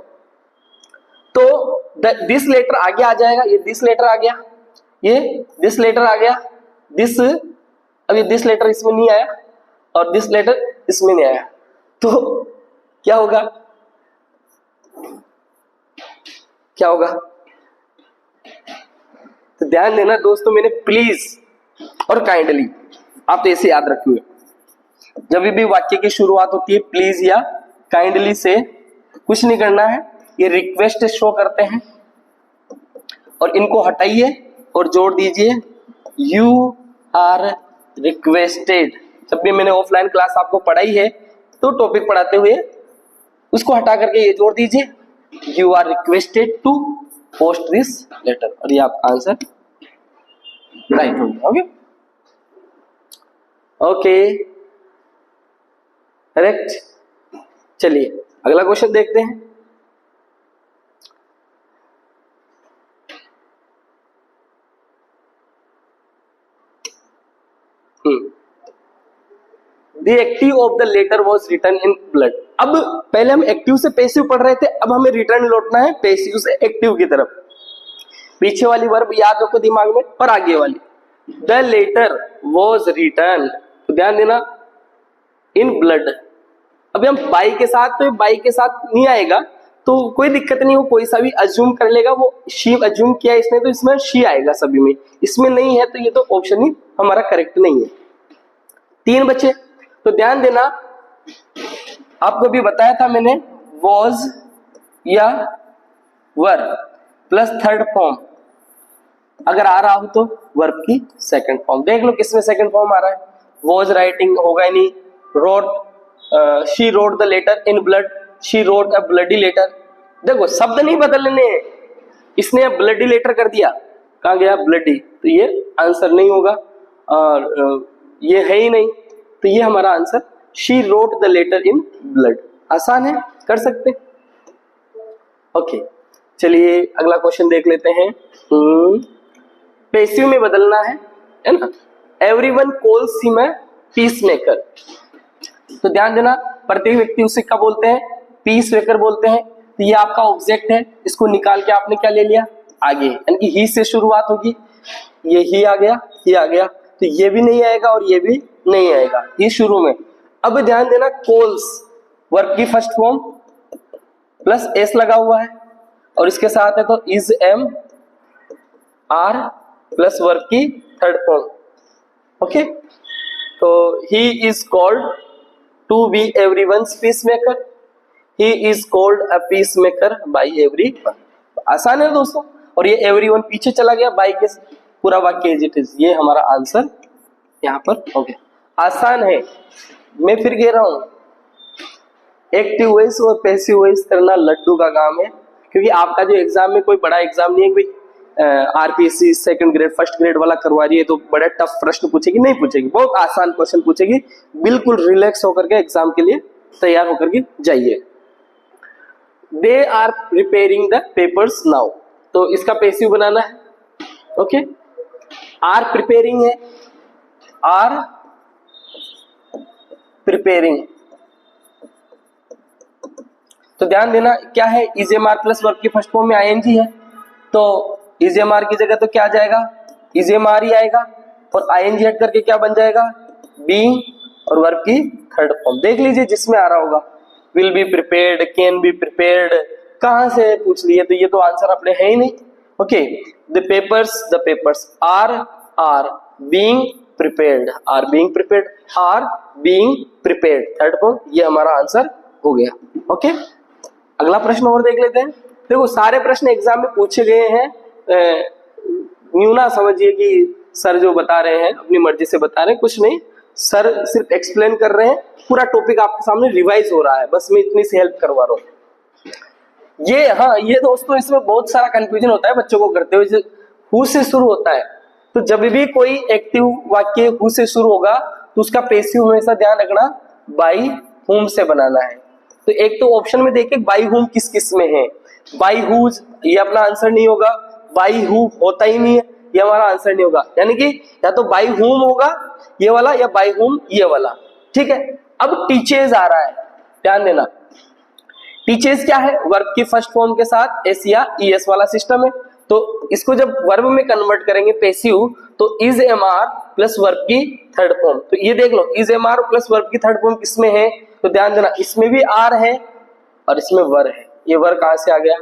तो दिस लेटर आगे आ जाएगा, ये दिस लेटर आ गया, ये दिस लेटर आ गया, दिस, अभी दिस लेटर इसमें नहीं आया और दिस लेटर इसमें नहीं आया, तो क्या होगा, क्या होगा? तो ध्यान देना दोस्तों, मैंने प्लीज और काइंडली, आप तो ऐसे याद रखिए, जब भी वाक्य की शुरुआत होती है प्लीज या काइंडली से कुछ नहीं करना है, ये रिक्वेस्ट शो करते हैं और इनको हटाइए और जोड़ दीजिए यू आर रिक्वेस्टेड। जब भी मैंने ऑफलाइन क्लास आपको पढ़ाई है तो टॉपिक पढ़ाते हुए उसको हटा करके ये जोड़ दीजिए you are requested to post this letter, और ये आपका आंसर राइट हो गया। Okay okay correct. चलिए अगला क्वेश्चन देखते हैं। The active of the letter was written in blood। अब पहले हम एक्टिव से पैसिव पढ़ रहे थे, अब हमें रिटर्न लौटना है पैसिव से एक्टिव की तरफ। पीछे वाली वर्ब याद रखो दिमाग में, पर आगे वाली द लेटर was written, तो ध्यान देना इन ब्लड। अभी हम बाई के साथ, तो बाई के साथ नहीं आएगा तो कोई दिक्कत नहीं, वो कोई सा भी अज्यूम कर लेगा, वो शी अज्यूम किया इसने तो इसमें शी आएगा सभी में, इसमें नहीं है तो ये तो ऑप्शन ही हमारा करेक्ट नहीं है। 3 बचे, तो ध्यान देना आपको भी बताया था मैंने, वॉज या वर प्लस थर्ड फॉर्म अगर आ रहा हो तो वर्ब की सेकंड फॉर्म। देख लो किसमें सेकंड फॉर्म आ रहा है, वॉज राइटिंग होगा ही नहीं, wrote she wrote the letter in blood, she wrote a bloody letter. देखो शब्द नहीं बदलने, इसने ब्लडी लेटर कर दिया, कहाँ गया ब्लडी, तो ये आंसर नहीं होगा, और ये है ही नहीं, तो ये हमारा answer she wrote the letter in blood. आसान है, कर सकते। ओके चलिए अगला क्वेश्चन देख लेते हैं। पैसिव में बदलना है ना। Everyone calls him a peace maker, तो ध्यान देना प्रत्येक व्यक्ति उसे क्या बोलते हैं, पीस मेकर बोलते हैं। तो ये आपका ऑब्जेक्ट है, इसको निकाल के आपने क्या ले लिया आगे, यानी कि ही से शुरुआत होगी, ये ही आ गया, ही आ गया, तो ये भी नहीं आएगा और ये भी नहीं आएगा, ये शुरू में। अब ध्यान देना कॉल्स वर्ब की फर्स्ट फॉर्म प्लस एस लगा हुआ है और इसके साथ है तो is am are plus verb की थर्ड फॉर्म। ओके, तो he is called to be everyone's peace maker, he is called a peace maker by everyone. आसान है दोस्तों, और ये एवरीवन पीछे चला गया, बाई के पूरा वाक्य एज इट इज, ये हमारा आंसर यहाँ पर हो गया। आसान है, मैं फिर कह रहा हूं एक्टिव वॉइस और पैसिव वॉइस करना लड्डू का काम है, क्योंकि आपका जो एग्जाम में कोई बड़ा एग्जाम नहीं है, कोई RPSC second grade first grade वाला करवा रही है तो बड़ा टफ प्रश्न पूछेगी, नहीं पूछेगी, बहुत आसान क्वेश्चन पूछेगी। बिल्कुल रिलैक्स होकर के एग्जाम के लिए तैयार होकर के जाइए। They are preparing the papers now, तो इसका पैसिव बनाना है। ओके, आर प्रिपेयरिंग है, आर प्रिपेयरिंग, तो ध्यान देना क्या है, इजेएमआर प्लस वर्ब की फर्स्ट फॉर्म में आईएनजी है, तो इजेएमआर की जगह तो क्या आ जाएगा, इजेएमआर ही आएगा, और आईएनजी हट करके क्या बन जाएगा, बीइंग और वर्ब की थर्ड फॉर्म। देख लीजिए जिसमें आ रहा होगा, will be prepared, can be prepared, कहां से पूछ लिए, तो ये तो आंसर अपने है ही नहीं। Okay, the papers are being prepared, are being prepared, are being prepared, third form, ये हमारा आंसर हो गया। ओके, अगला प्रश्न और देख लेते हैं। देखो सारे प्रश्न एग्जाम में पूछे गए हैं, यूं ना समझिए कि सर जो बता रहे हैं अपनी मर्जी से बता रहे हैं, कुछ नहीं, सर सिर्फ एक्सप्लेन कर रहे हैं, पूरा टॉपिक आपके सामने रिवाइज हो रहा है, बस मैं इतनी सी हेल्प करवा रहा हूँ। ये हाँ, ये दोस्तों इसमें बहुत सारा कंफ्यूजन होता है बच्चों को करते हुए, हु से शुरू होता है, तो जब भी कोई एक्टिव वाक्य हु से शुरू होगा तो उसका पैसिव हमेशा ध्यान रखना बाई हुम से बनाना है। तो एक तो ऑप्शन में देखिए बाई हुम किस किस में है, बाई हुज ये अपना आंसर नहीं होगा, बाई हु होता ही नहीं है, ये हमारा आंसर नहीं होगा, यानी कि या तो बाई हुम होगा ये वाला या बाई हुम ये वाला। ठीक है, अब टीचर्स आ रहा है, ध्यान देना टीचर्स क्या है, वर्ब की फर्स्ट फॉर्म के साथ एस या ईएस वाला सिस्टम है, तो इसको जब वर्ब में कन्वर्ट करेंगे पैसिव, तो is am are plus verb की थर्ड फॉर्म। तो ये देख लो, is am are plus verb की थर्ड फॉर्म किसमें है, तो ध्यान देना इसमें भी आर है और इसमें वर है। ये वर कहां से आ गया,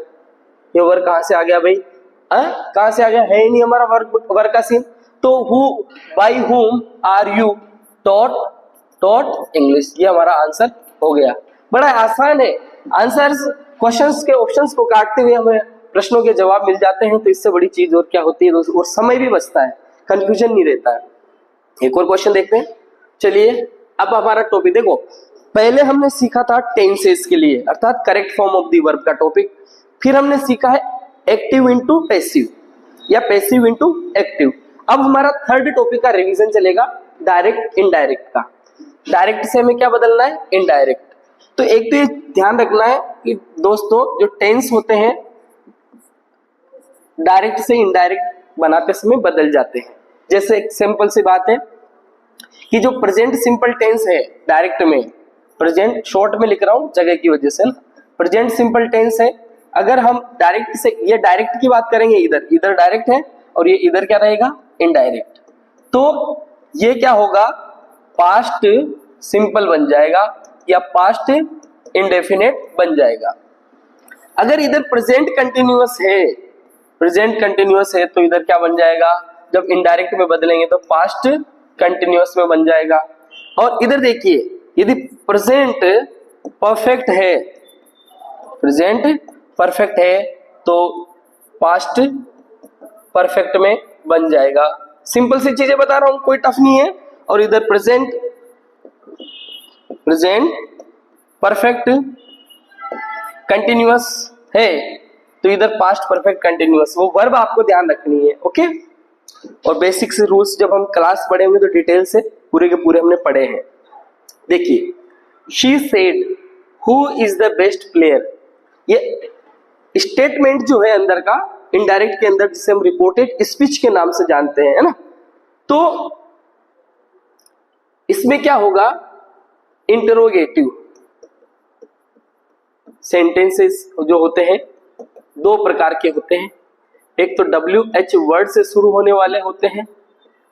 ये वर कहां से आ गया भाई, कहां से आ गया, है ही नहीं हमारा वर का सीन। तो who, by whom are you taught English, ये हमारा आंसर हो गया। बड़ा आसान है आंसर्स, क्वेश्चंस के ऑप्शंस को काटते हुए हमें प्रश्नों के जवाब मिल जाते हैं। तो इससे बड़ी चीज और क्या होती है दोस्तों, और समय भी बचता है, कंफ्यूजन नहीं रहता है। एक और क्वेश्चन देखते हैं। चलिए अब हमारा टॉपिक देखो, पहले हमने सीखा था टेंसेस के लिए अर्थात correct form of the verb का टॉपिक, फिर हमने सीखा है एक्टिव इनटू पैसिव या पैसिव इनटू एक्टिव। अब हमारा थर्ड टॉपिक का रिवीजन चलेगा डायरेक्ट इनडायरेक्ट का। डायरेक्ट से हमें क्या बदलना है, इनडायरेक्ट। तो एक तो ये ध्यान रखना है कि दोस्तों जो टेंस होते हैं डायरेक्ट से इनडायरेक्ट बनाते समय बदल जाते हैं। जैसे एक सिंपल सी बात है कि जो प्रेजेंट सिंपल टेंस है डायरेक्ट में, प्रेजेंट शॉर्ट में लिख रहा हूं जगह की वजह से ना, प्रेजेंट सिंपल टेंस है, अगर हम डायरेक्ट से, ये डायरेक्ट की बात करेंगे, इधर डायरेक्ट है और ये इधर क्या रहेगा, इनडायरेक्ट। तो ये क्या होगा, पास्ट सिंपल बन जाएगा या पास्ट इंडेफिनेट बन जाएगा। अगर इधर प्रेजेंट कंटिन्यूअस है, प्रेजेंट कंटिन्यूअस है तो इधर क्या बन जाएगा, जब इनडायरेक्ट में बदलेंगे तो पास्ट कंटिन्यूअस में बन जाएगा। और इधर देखिए यदि प्रेजेंट परफेक्ट है, प्रेजेंट परफेक्ट है तो पास्ट परफेक्ट में बन जाएगा। सिंपल सी चीजें बता रहा हूं, कोई टफ नहीं है। और इधर प्रेजेंट परफेक्ट कंटिन्यूअस है तो इधर पास्ट परफेक्ट कंटिन्यूअस, वो वर्ब आपको ध्यान रखनी है। ओके, और बेसिक से रूल्स जब हम क्लास पढ़ेंगे तो डिटेल से पूरे के पूरे हमने पढ़े हैं। देखिए, she said who is the best player, ये स्टेटमेंट जो है अंदर का, इनडायरेक्ट के अंदर, जिसे हम रिपोर्टेड स्पीच के नाम से जानते हैं, है ना। तो इसमें क्या होगा, इंटरोगेटिव सेंटेंसेस जो होते हैं दो प्रकार के होते हैं, एक तो WH वर्ड से शुरू होने वाले होते हैं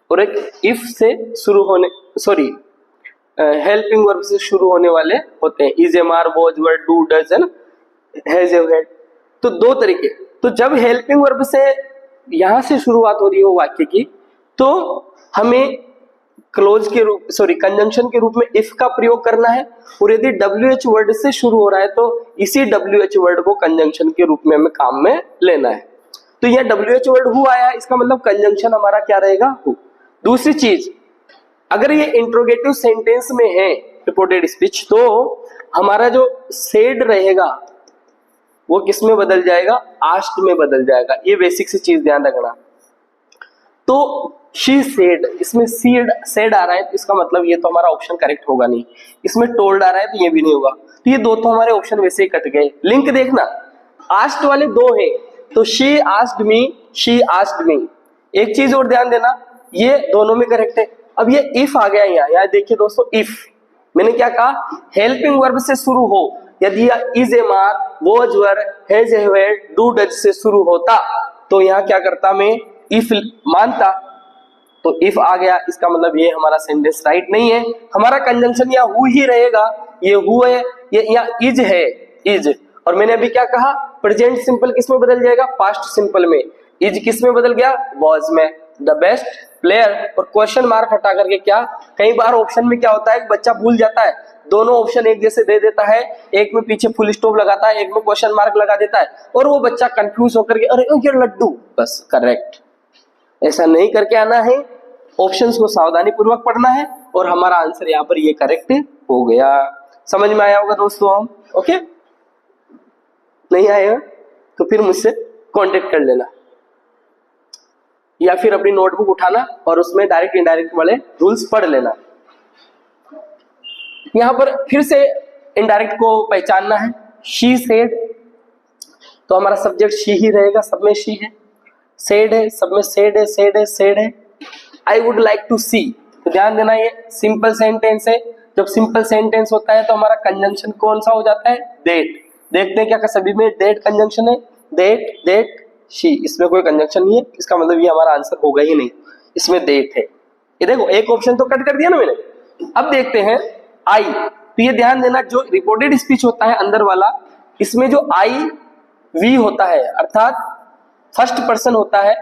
और एक इफ से शुरू होने, सॉरी हेल्पिंग वर्ब से शुरू होने वाले होते हैं, is am are was were do does है ना, हैज हैव हैड। तो दो तरीके। तो जब हेल्पिंग वर्ब से यहां से शुरुआत हो रही हो वाक्य की, तो हमें क्लोज के रूप, सॉरी कंजंक्शन के रूप में इफ का प्रयोग करना है। और यदि WH वर्ड से शुरू हो रहा है तो इसी WH वर्ड को कंजंक्शन के रूप में हमें काम में लेना है। तो यह WH वर्ड हु आया, इसका मतलब कंजंक्शन हमारा क्या रहेगा, हु। दूसरी चीज, अगर ये इंट्रोगेटिव सेंटेंस में है रिपोर्टेड स्पीच, तो हमारा जो सेड रहेगा वो किस में बदल जाएगा, आस्क्ड में बदल जाएगा। ये बेसिक सी चीज ध्यान रखना। तो शी सेड, इसमें सेड आ रहा है तो इसका मतलब ये तो हमारा ऑप्शन करेक्ट होगा नहीं। इसमें टोल्ड आ रहा है तो ये भी नहीं होगा। तो ये दो तो हमारे ऑप्शन वैसे ही कट गए। लिंक देखना, आस्क्ड वाले दो है, तो she asked me, she asked me. एक चीज और ध्यान देना, ये दोनों में करेक्ट है। अब ये इफ आ गया यहाँ देखिए दोस्तों, इफ मैंने क्या कहा, हेल्पिंग वर्ब से शुरू हो, यदि is am are was were has have had do does से शुरू होता तो यहाँ क्या करता, मैं इफ मानता। तो इफ आ गया, इसका मतलब ये हमारा सेंटेंस राइट नहीं है। हमारा कंजंक्शन यहाँ हु ही रहेगा, ये हु है, ये यहाँ इज है, इज। और मैंने अभी क्या कहा, प्रेजेंट सिंपल किस में बदल जाएगा, पास्ट सिंपल में। इज किस में बदल गया, वॉज में। द बेस्ट प्लेयर, और क्वेश्चन मार्क हटा करके क्या, कई बार ऑप्शन में क्या होता है, बच्चा भूल जाता है, दोनों ऑप्शन एक जैसे दे देता है, एक में पीछे फुल स्टॉप लगाता है, एक में क्वेश्चन मार्क लगा देता है, और वो बच्चा कंफ्यूज होकर के अरे ये लड्डू, बस करेक्ट। ऐसा नहीं करके आना है, ऑप्शंस को सावधानी पूर्वक पढ़ना है, और हमारा आंसर यहाँ पर ये करेक्ट हो गया। समझ में आया होगा दोस्तों, ओके। नहीं आएगा तो फिर मुझसे कांटेक्ट कर लेना, या फिर अपनी नोटबुक उठाना और उसमें डायरेक्ट इनडायरेक्ट वाले रूल्स पढ़ लेना। यहां पर फिर से इनडायरेक्ट को पहचानना है। शी सेड, तो हमारा सब्जेक्ट शी ही रहेगा, सब में शी है। सेड है, सब में सेड है, सेड है, सेड है। आई वुड लाइक टू सी, तो ध्यान देना ये सिंपल सेंटेंस है। जब सिंपल सेंटेंस होता है तो हमारा कंजंक्शन कौन सा हो जाता है, दैट। देखते हैं क्या सभी में दैट कंजंक्शन है, दैट दैट शी, इसमें कोई कंजंक्शन नहीं है, इसका मतलब ये हमारा आंसर होगा ही नहीं, इसमें देट है। ये देखो एक ऑप्शन तो कट कर दिया ना मैंने। अब देखते हैं आई, तो ये ध्यान देना जो रिपोर्टेड स्पीच होता है अंदर वाला, इसमें जो आई वी होता है अर्थात फर्स्ट पर्सन होता है,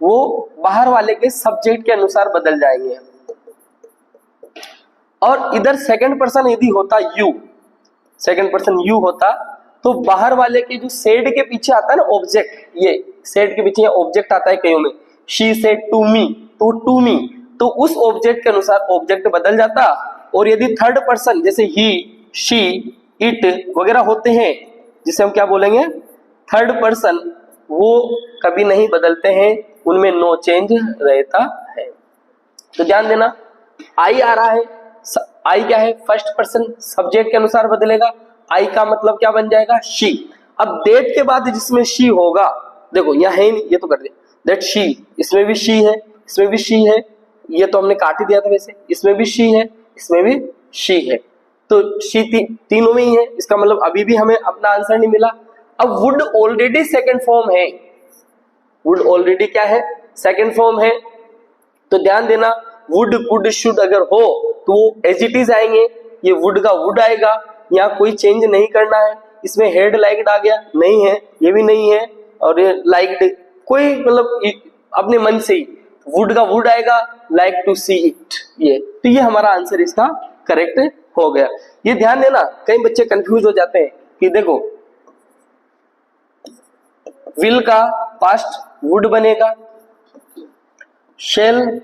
वो बाहर वाले के सब्जेक्ट के अनुसार बदल जाएंगे। और इधर सेकंड पर्सन यदि होता यू, सेकंड पर्सन यू होता, तो बाहर वाले के जो सेड के पीछे आता है ना ऑब्जेक्ट, ये सेड के पीछे ऑब्जेक्ट आता है कईयों में, शी सेड टू मी, तो टू मी, तो उस ऑब्जेक्ट के अनुसार ऑब्जेक्ट बदल जाता। और यदि थर्ड पर्सन जैसे ही, शी, इट वगैरह होते हैं, जिसे हम क्या बोलेंगे थर्ड पर्सन, वो कभी नहीं बदलते हैं, उनमें नो चेंज रहता है। तो ध्यान देना आई आ रहा है, आई क्या है फर्स्ट पर्सन, सब्जेक्ट के अनुसार बदलेगा, आई का मतलब क्या बन जाएगा शी। अब डेट के बाद जिसमें शी होगा, देखो यहाँ है नहीं, ये तो कर दिया दैट शी, इसमें भी शी है, इसमें भी शी है, ये तो हमने काट ही दिया था वैसे, इसमें भी शी है, इसमें भी शी है, तो शी तीनों में ही है, इसका मतलब अभी भी हमें अपना आंसर नहीं मिला। अब वुड ऑलरेडी सेकंड फॉर्म है, वुड ऑलरेडी क्या है सेकंड फॉर्म है, तो ध्यान देना वुड कुड शुड अगर हो तो वो एज इट इज आएंगे, ये वुड का वुड आएगा, यहाँ कोई चेंज नहीं करना है। इसमें हेड लाइक्ड आ गया, नहीं है, ये भी नहीं है, और ये लाइक्ड कोई मतलब अपने मन से ही वुड का वुड आएगा, लाइक टू सी इट, ये तो ये हमारा आंसर इसका करेक्ट हो गया। ये ध्यान देना कई बच्चे कंफ्यूज हो जाते हैं कि देखो विल का पास्ट वुड बनेगा, शेल,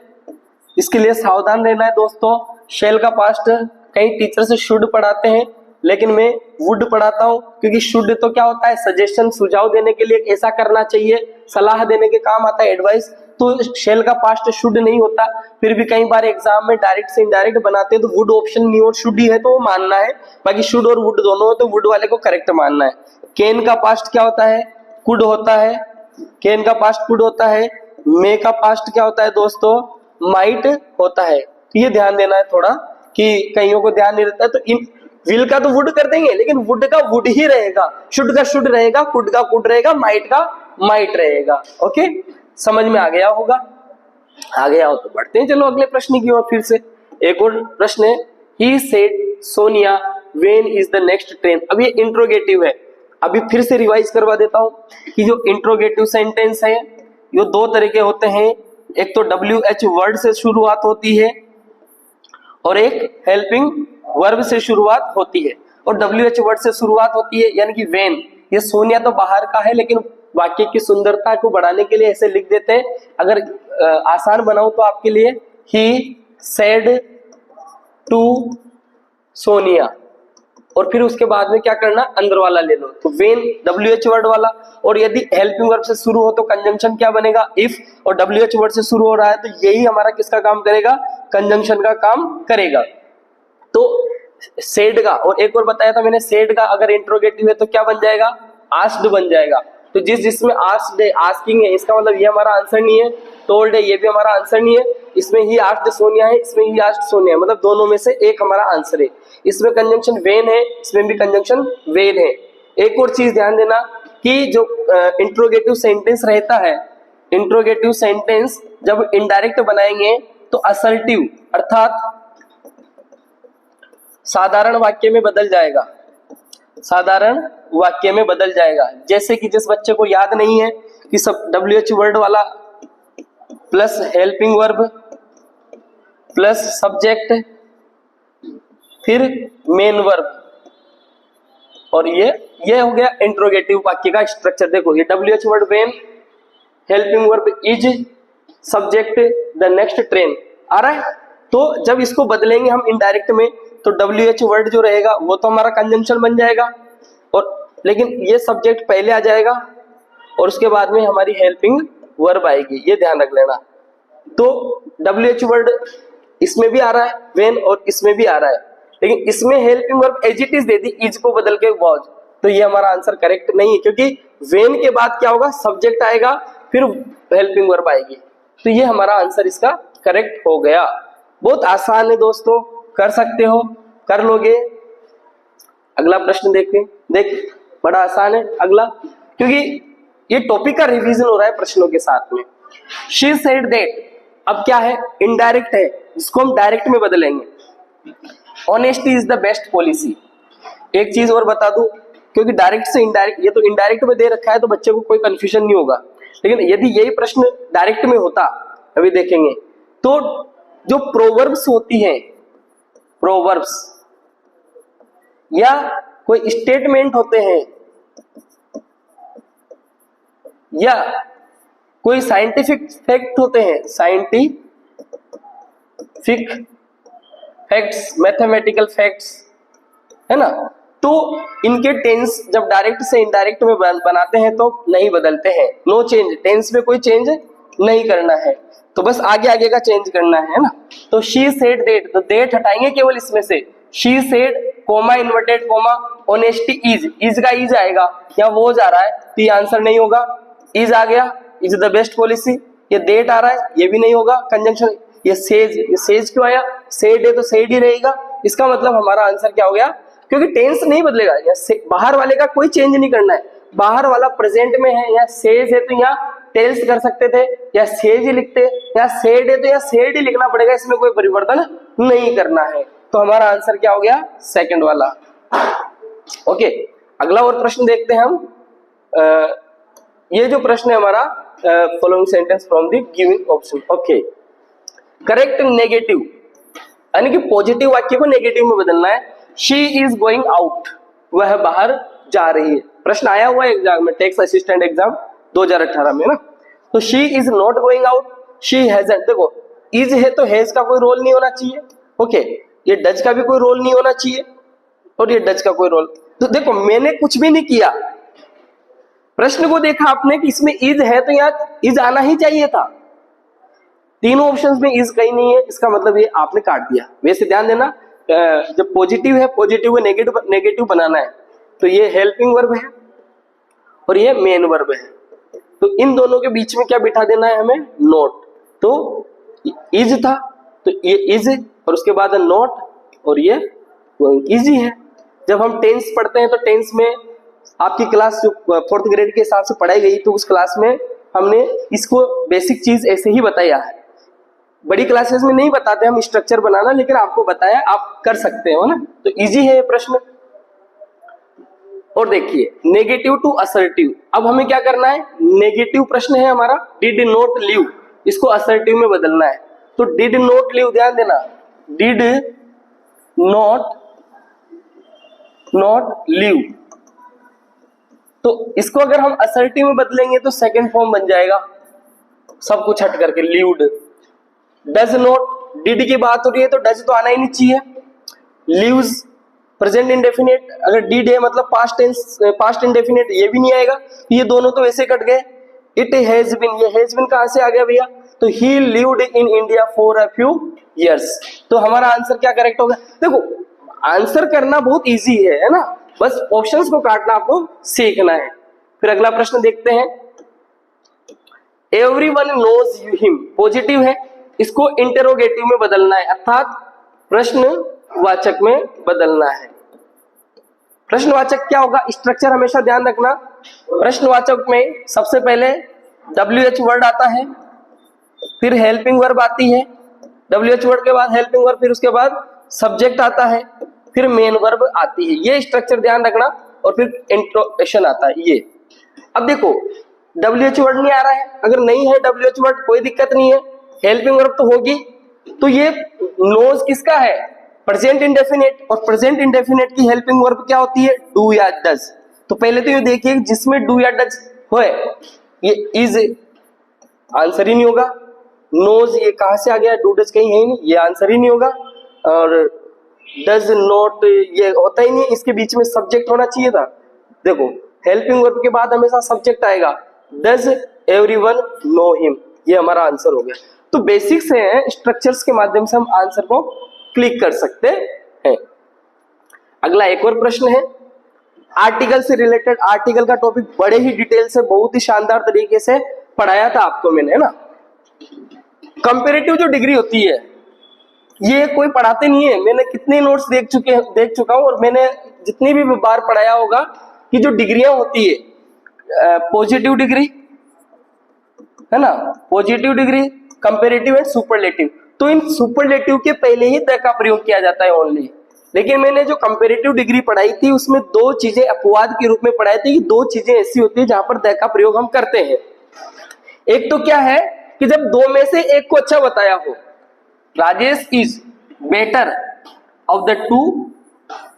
इसके लिए सावधान रहना है दोस्तों, शेल का पास्ट कई टीचर से शुड पढ़ाते हैं, लेकिन मैं वुड पढ़ाता हूं, क्योंकि शुड तो क्या होता है सजेशन, सुझाव देने के लिए ऐसा करना चाहिए, सलाह देने के काम आता है, एडवाइस, तो शेल का पास्ट शुड नहीं होता। फिर भी कई बार एग्जाम में डायरेक्ट से इनडायरेक्ट बनाते हैं, तो वुड ऑप्शन नहीं और शुड ही है तो वो मानना है, बाकी शुड और वुड दोनों है तो वुड वाले को करेक्ट मानना है। कैन का पास्ट क्या होता है कुड होता है, कैन का पास्ट कुड होता है, मे का पास्ट क्या होता है दोस्तों माइट होता है। तो ये ध्यान देना है थोड़ा कि कईयों को ध्यान नहीं रहता है, तो इन विल का तो वुड कर देंगे, लेकिन वुड का वुड ही रहेगा, शुड का शुड रहेगा, कुड का कुड रहेगा, माइट का माइट रहेगा। ओके, समझ में आ गया होगा, आ गया हो तो बढ़ते हैं चलो अगले प्रश्न की ओर। फिर से एक और प्रश्न है, he said Sonia when is the next train. अब ये इंट्रोगेटिव है, अभी फिर से रिवाइज करवा देता हूं कि जो इंट्रोगेटिव सेंटेंस है ये दो तरह के होते हैं, एक तो WH वर्ड से शुरुआत होती है और एक हेल्पिंग वर्ब से शुरुआत होती है। और WH वर्ड से शुरुआत होती है यानी कि व्हेन, ये सोनिया तो बाहर का है, लेकिन वाक्य की सुंदरता को बढ़ाने के लिए ऐसे लिख देते हैं। अगर आसान बनाऊं तो आपके लिए ही सेड टू सोनिया, और फिर उसके बाद में क्या करना अंदर वाला ले लो, तो व्हेन WH वर्ड वाला। और यदि हेल्पिंग वर्ब से शुरू हो तो कंजंक्शन क्या बनेगा इफ, और WH वर्ड से शुरू हो रहा है तो यही हमारा किसका काम करेगा कंजंक्शन का काम करेगा। तो सेड का, और एक और बताया था मैंने सेड का अगर इंट्रोगेटिव है तो क्या बन जाएगा आस्क्ड बन जाएगा। तो जिसमें आस्क्ड है आस्किंग है, इसका मतलब ये हमारा आंसर नहीं है, टोल्ड है ये भी हमारा आंसर नहीं है, इसमें ही आस्क्ड सोनिया है, इसमें ही आस्क्ड सोनिया, मतलब दोनों में से एक हमारा आंसर है। इसमें कंजंक्शन वेन है, इसमें भी कंजंक्शन वेन है। एक और चीज ध्यान देना कि जो इंट्रोगेटिव सेंटेंस रहता है, इंट्रोगेटिव सेंटेंस जब इनडायरेक्ट बनाएंगे तो असर्टिव अर्थात साधारण वाक्य में बदल जाएगा, साधारण वाक्य में बदल जाएगा। जैसे कि जिस बच्चे को याद नहीं है कि सब WH वर्ड वाला plus helping verb plus subject फिर मेन वर्ब, और ये हो गया इंट्रोगेटिव वाक्य का स्ट्रक्चर। देखो ये WH word when, helping verb is, subject the next train आ रहा है। तो जब इसको बदलेंगे हम इनडायरेक्ट में तो WH वर्ड जो रहेगा वो तो हमारा कंजंक्शन बन जाएगा, और लेकिन ये सब्जेक्ट पहले आ जाएगा और उसके बाद में हमारी हेल्पिंग वर्ब आएगी, ये ध्यान रख लेना। तो WH वर्ड इसमें भी आ रहा है व्हेन और इसमें भी आ रहा है, लेकिन इसमें helping verb as it is दे दी, इज को बदल के वाज, तो ये हमारा आंसर करेक्ट नहीं है, क्योंकि व्हेन के बाद क्या होगा सब्जेक्ट आएगा फिर हेल्पिंग वर्ब आएगी, तो ये हमारा आंसर इसका करेक्ट हो गया। बहुत आसान है दोस्तों, कर सकते हो, कर लोगे। अगला प्रश्न देखें, देख बड़ा आसान है अगला, क्योंकि ये टॉपिक का रिवीजन हो रहा है प्रश्नों के साथ में। शी सेड दैट, अब क्या है, इनडायरेक्ट है, जिसको हम डायरेक्ट में बदलेंगे। Honesty is the best policy. एक चीज और बता दूं, क्योंकि डायरेक्ट से इनडायरेक्ट, ये तो इनडायरेक्ट में दे रखा है तो बच्चे को कोई कंफ्यूजन नहीं होगा, लेकिन यदि यही प्रश्न डायरेक्ट में होता, अभी देखेंगे, तो जो प्रोवर्ब्स होती हैं, प्रोवर्ब्स या कोई स्टेटमेंट होते हैं या कोई साइंटिफिक फैक्ट होते हैं, साइंटिफिक फैक्ट्स, मैथमेटिकल फैक्ट्स, है ना, तो इनके टेंस जब डायरेक्ट से इनडायरेक्ट में बनाते हैं तो नहीं बदलते हैं। नो चेंज, टेंस में कोई चेंज नहीं करना है, तो बस आगे आगे का चेंज करना है ना। तो शी सेड दैट, तो दैट हटाएंगे केवल इसमें से। She said coma inverted coma honesty is का इज आएगा, या वो जा रहा है तो ये आंसर नहीं होगा। इज आ गया, इज द बेस्ट पॉलिसी। ये दैट आ रहा है, ये भी नहीं होगा। कंजंक्शन, ये सेज क्यों आया, सेड है तो सेड ही रहेगा। इसका मतलब हमारा आंसर क्या हो गया, क्योंकि टेंस नहीं बदलेगा, बाहर वाले का कोई चेंज नहीं करना है। बाहर वाला प्रेजेंट में है, या सेज है तो यहाँ टेल्स कर सकते थे, या सेज ही लिखते, या सेड है तो या सेड ही लिखना पड़ेगा, इसमें कोई परिवर्तन नहीं करना है। तो हमारा आंसर क्या हो गया, सेकंड वाला। ओके, अगला और प्रश्न देखते हैं हम। ये जो प्रश्न है हमारा, following sentence from the given option. Okay, correct negative, यानी कि पॉजिटिव वाक्य को नेगेटिव में बदलना है। शी इज गोइंग आउट, वह बाहर जा रही है। प्रश्न आया हुआ है एग्जाम में, टैक्स असिस्टेंट एग्जाम 2018 में ना। तो she is not going out, she hasn't, देखो इज है तो हैज का कोई रोल नहीं होना चाहिए। ओके, ये डज का भी कोई रोल नहीं होना चाहिए, और ये डज का कोई रोल। तो देखो मैंने कुछ भी नहीं किया, प्रश्न को देखा आपने कि इसमें इज है तो यहाँ इज आना ही चाहिए था। तीनों ऑप्शंस में इज कहीं नहीं है, इसका मतलब ये आपने काट दिया। वैसे ध्यान देना, जब पॉजिटिव है, पॉजिटिव को नेगेटिव बनाना है, तो ये हेल्पिंग वर्ब है और ये मेन वर्ब है, तो इन दोनों के बीच में क्या बिठा देना है हमें, नोट। तो इज था तो ये इज, और उसके बाद नोट, और ये इजी है। जब हम टेंस पढ़ते हैं तो टेंस में आपकी क्लास जो 4th ग्रेड के हिसाब से पढ़ाई गई, तो उस क्लास में हमने इसको बेसिक चीज ऐसे ही बताया है। बड़ी क्लासेस में नहीं बताते हम स्ट्रक्चर बनाना, लेकिन आपको बताया, आप कर सकते हो ना। तो इजी है ये प्रश्न। और देखिए, नेगेटिव टू असर्टिव, अब हमें क्या करना है, नेगेटिव प्रश्न है हमारा, डिड नॉट लीव, इसको असर्टिव में बदलना है। तो डिड नॉट लीव, ध्यान देना, डिड नॉट लीव, तो इसको अगर हम असर्टिव में बदलेंगे तो सेकंड फॉर्म बन जाएगा, सब कुछ हट करके, लीव्ड। डज नॉट, डिड की बात हो रही है तो डज तो आना ही नहीं चाहिए। लीव्स प्रेजेंट इंडेफिनिट, अगर डिड है मतलब पास्ट टेंस, पास्ट इंडेफिनिट, ये भी नहीं आएगा। ये दोनों तो ऐसे कट गए। इट हैज बीन, ये हैज बीन कहां से आ गया भैया, तो ही lived in India for a few years. तो हमारा आंसर क्या करेक्ट होगा। देखो आंसर करना बहुत इजी है ना, बस ऑप्शंस को काटना आपको सीखना है। फिर अगला प्रश्न देखते हैं। एवरीवन नोज हिम, पॉजिटिव है, इसको इंटेरोगेटिव में बदलना है, अर्थात प्रश्नवाचक में बदलना है। प्रश्नवाचक क्या होगा, स्ट्रक्चर हमेशा ध्यान रखना। प्रश्नवाचक में सबसे पहले WH वर्ड आता है, फिर हेल्पिंग वर्ब आती है, WH वर्ड के बाद हेल्पिंग वर्ब, फिर उसके बाद सब्जेक्ट आता है, फिर मेन वर्ब आती है। ये स्ट्रक्चर ध्यान रखना, और फिर इंट्रोडक्शन आता है ये। अब देखो WH वर्ड नहीं आ रहा है, अगर नहीं है WH वर्ड कोई दिक्कत नहीं है, हेल्पिंग वर्ब तो होगी। तो ये नोज किसका है, प्रेजेंट इंडेफिनिट, और प्रेजेंट इंडेफिनिट की हेल्पिंग वर्ब क्या होती है, डू या डज। तो पहले तो ये देखिए जिसमें डू या डज होए, ये इज आंसर ही नहीं होगा। नोज ये कहां से आ गया, डू डज कहीं है ही नहीं, ये आंसर ही नहीं होगा। और डज नॉट ये होता ही नहीं, इसके बीच में सब्जेक्ट होना चाहिए था। देखो हेल्पिंग वर्ब के बाद हमेशा सब्जेक्ट आएगा। डज एवरीवन नो हिम, ये हमारा आंसर हो गया। तो बेसिक्स हैं, स्ट्रक्चर्स के माध्यम से हम आंसर को क्लिक कर सकते हैं। अगला एक और प्रश्न है, आर्टिकल से रिलेटेड। आर्टिकल का टॉपिक बड़े ही डिटेल से, बहुत ही शानदार तरीके से पढ़ाया था आपको मैंने, है ना। कंपैरेटिव जो डिग्री होती है ये कोई पढ़ाते नहीं है, मैंने कितने नोट्स देख चुका हूं, और मैंने जितनी भी बार पढ़ाया होगा कि जो डिग्रियां होती है पॉजिटिव डिग्री है ना, positive degree, comparative and superlative. तो इन सुपरलेटिव के पहले ही द का प्रयोग किया जाता है ओनली। लेकिन मैंने जो कंपेरेटिव डिग्री पढ़ाई थी उसमें दो चीजें अपवाद के रूप में पढ़ाई थी कि दो चीजें ऐसी होती है जहां पर द का प्रयोग हम करते हैं। एक तो क्या है कि जब दो में से एक को अच्छा बताया हो, Rajesh is better of the two,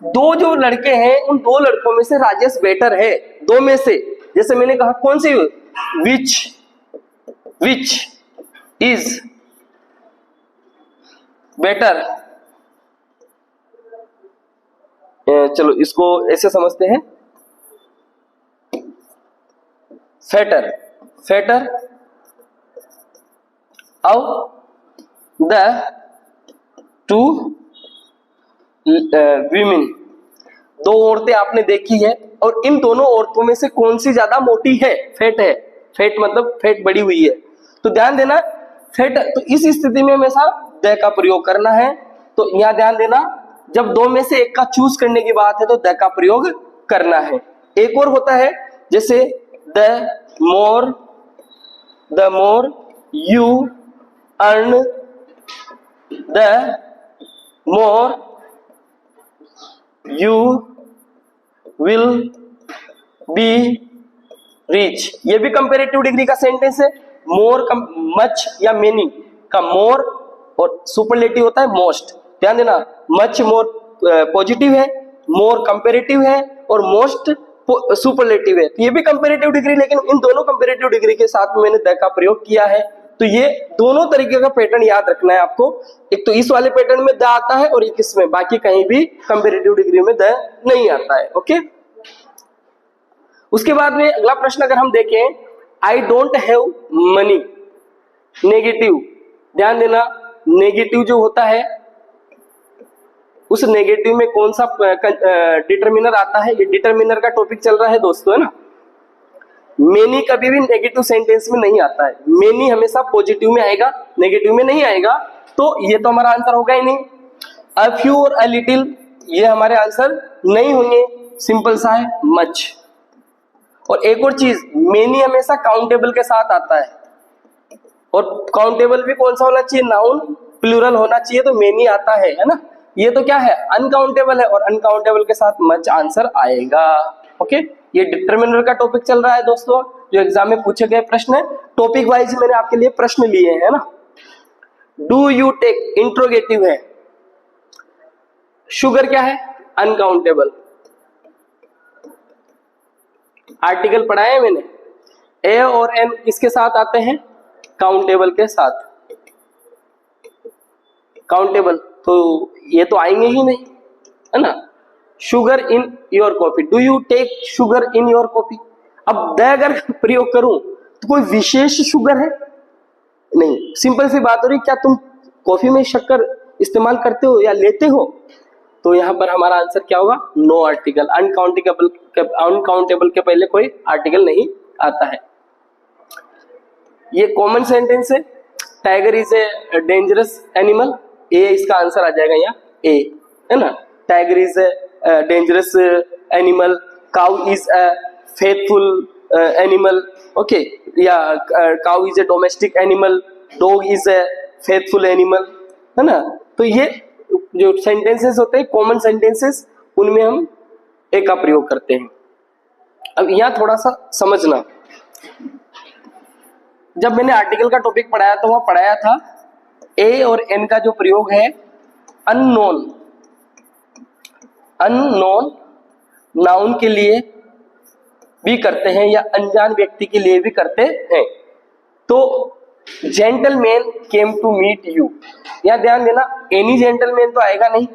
दो जो लड़के हैं उन दो लड़कों में से राजेश बेटर है, दो में से। जैसे मैंने कहा कौन सी, विच इज बेटर, चलो इसको ऐसे समझते हैं, Fetter of the two women, दो औरतें आपने देखी है और इन दोनों औरतों में से कौन सी ज्यादा मोटी है, फैट है, फैट मतलब फैट बढ़ी हुई है। तो ध्यान देना फैट, तो इस स्थिति में हमेशा द का प्रयोग करना है। तो यहां ध्यान देना जब दो में से एक का चूज करने की बात है तो द का प्रयोग करना है। एक और होता है जैसे the more you earn, the more you will be rich, ये भी कंपेरेटिव डिग्री का सेंटेंस है। मोर का मच या मेनी का मोर और सुपरलेटिव होता है मोस्ट। ध्यान देना मच मोर पॉजिटिव है, मोर कंपेरेटिव है और मोस्ट सुपरलेटिव है। तो ये भी कंपेरेटिव डिग्री, लेकिन इन दोनों कंपेरेटिव डिग्री के साथ मैंने द का प्रयोग किया है। तो ये दोनों तरीके का पैटर्न याद रखना है आपको। एक तो इस वाले पैटर्न में द आता है और एक इसमें, बाकी कहीं भी कंपेरेटिव डिग्री में द नहीं आता है। ओके, उसके बाद में अगला प्रश्न अगर हम देखें, I don't have money, negative. ध्यान देना नेगेटिव जो होता है उस नेगेटिव में कौन सा डिटरमिनर आता है, ये डिटरमिनर का टॉपिक चल रहा है दोस्तों, है ना। मेनी कभी भी नेगेटिव सेंटेंस में नहीं आता है, मेनी हमेशा पॉजिटिव में आएगा, नेगेटिव में नहीं आएगा। तो ये तो हमारा आंसर होगा ही नहीं। अ फ्यू और अ लिटिल ये हमारे आंसर नहीं होंगे, सिंपल सा है मच। और एक और चीज, मेनी हमेशा काउंटेबल के साथ आता है और काउंटेबल भी कौन सा होना चाहिए, नाउन प्लूरल होना चाहिए, तो मेनी आता है ना। ये तो क्या है अनकाउंटेबल है और अनकाउंटेबल के साथ मच आंसर आएगा। ओके, ये डिटरमिनर का टॉपिक चल रहा है दोस्तों, जो एग्जाम में पूछे गए प्रश्न है। टॉपिक वाइज मैंने आपके लिए प्रश्न लिए हैं ना। डू यू टेक इंट्रोगेटिव है, शुगर क्या है अनकाउंटेबल, आर्टिकल पढ़ा है मैंने। ए और एन किसके साथ आते हैं, काउंटेबल के साथ, काउंटेबल, तो ये तो आएंगे ही नहीं, है ना। Sugar in your coffee, do you take sugar in your coffee. अब द अगर प्रयोग करूं तो कोई विशेष शुगर है नहीं, सिंपल सी बात हो रही, क्या तुम कॉफी में शक्कर इस्तेमाल करते हो या लेते हो। तो यहां पर हमारा आंसर क्या होगा, नो आर्टिकल, अनकाउंटेबल के पहले कोई आर्टिकल नहीं आता है। ये कॉमन सेंटेंस है, tiger is a dangerous animal, a इसका आंसर आ जाएगा यहाँ ए, है ना। Tiger is a dangerous animal, cow is a faithful animal, okay, या cow is a domestic animal, dog is a faithful animal, है ना। तो ये जो सेंटेंसेस होते हैं कॉमन सेंटेंसेस, उनमें हम ए का प्रयोग करते हैं। अब यहाँ थोड़ा सा समझना, जब मैंने आर्टिकल का टॉपिक पढ़ाया तो वहां पढ़ाया था ए और एन का जो प्रयोग है अननोन नाउन के लिए भी करते हैं या अनजान व्यक्ति के लिए भी करते हैं। तो gentleman came to meet you, या ध्यान देना एनी जेंटलमैन तो आएगा नहीं,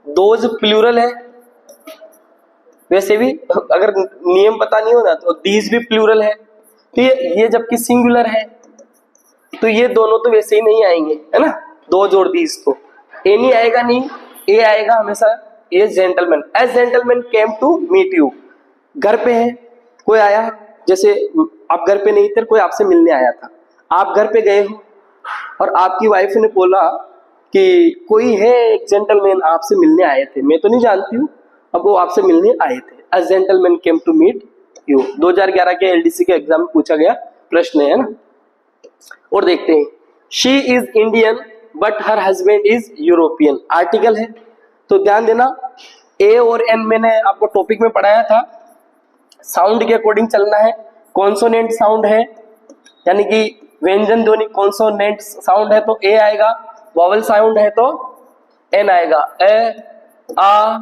दोज प्लूरल है, वैसे भी अगर नियम पता नहीं होना तो दीज भी प्लूरल है। तो ये जबकि सिंगुलर है तो ये दोनों तो वैसे ही नहीं आएंगे, है ना, दो जोड़ दीज, तो एनी आएगा नहीं, ए आएगा हमेशा। ये gentleman, as gentleman came to meet you, घर पे है कोई आया, जैसे आप घर पे नहीं थे, कोई आपसे मिलने आया था, आप घर पे गए हो और आपकी वाइफ ने बोला कि कोई है एक जेंटलमैन आपसे मिलने आए थे, मैं तो नहीं जानती हूँ, अब वो आपसे मिलने आए थे। As gentleman came to meet you 2011 के एलडीसी के एग्जाम में पूछा गया प्रश्न है ना। और देखते हैं, she is Indian but her husband is European, article है। तो ध्यान देना, ए और एन मैंने आपको टॉपिक में पढ़ाया था, साउंड के अकॉर्डिंग चलना है। कॉन्सोनेंट साउंड है, यानी कि व्यंजन ध्वनि कॉन्सोनेंट साउंड है तो ए आएगा, वॉवल साउंड है तो एन आएगा। ए, आ,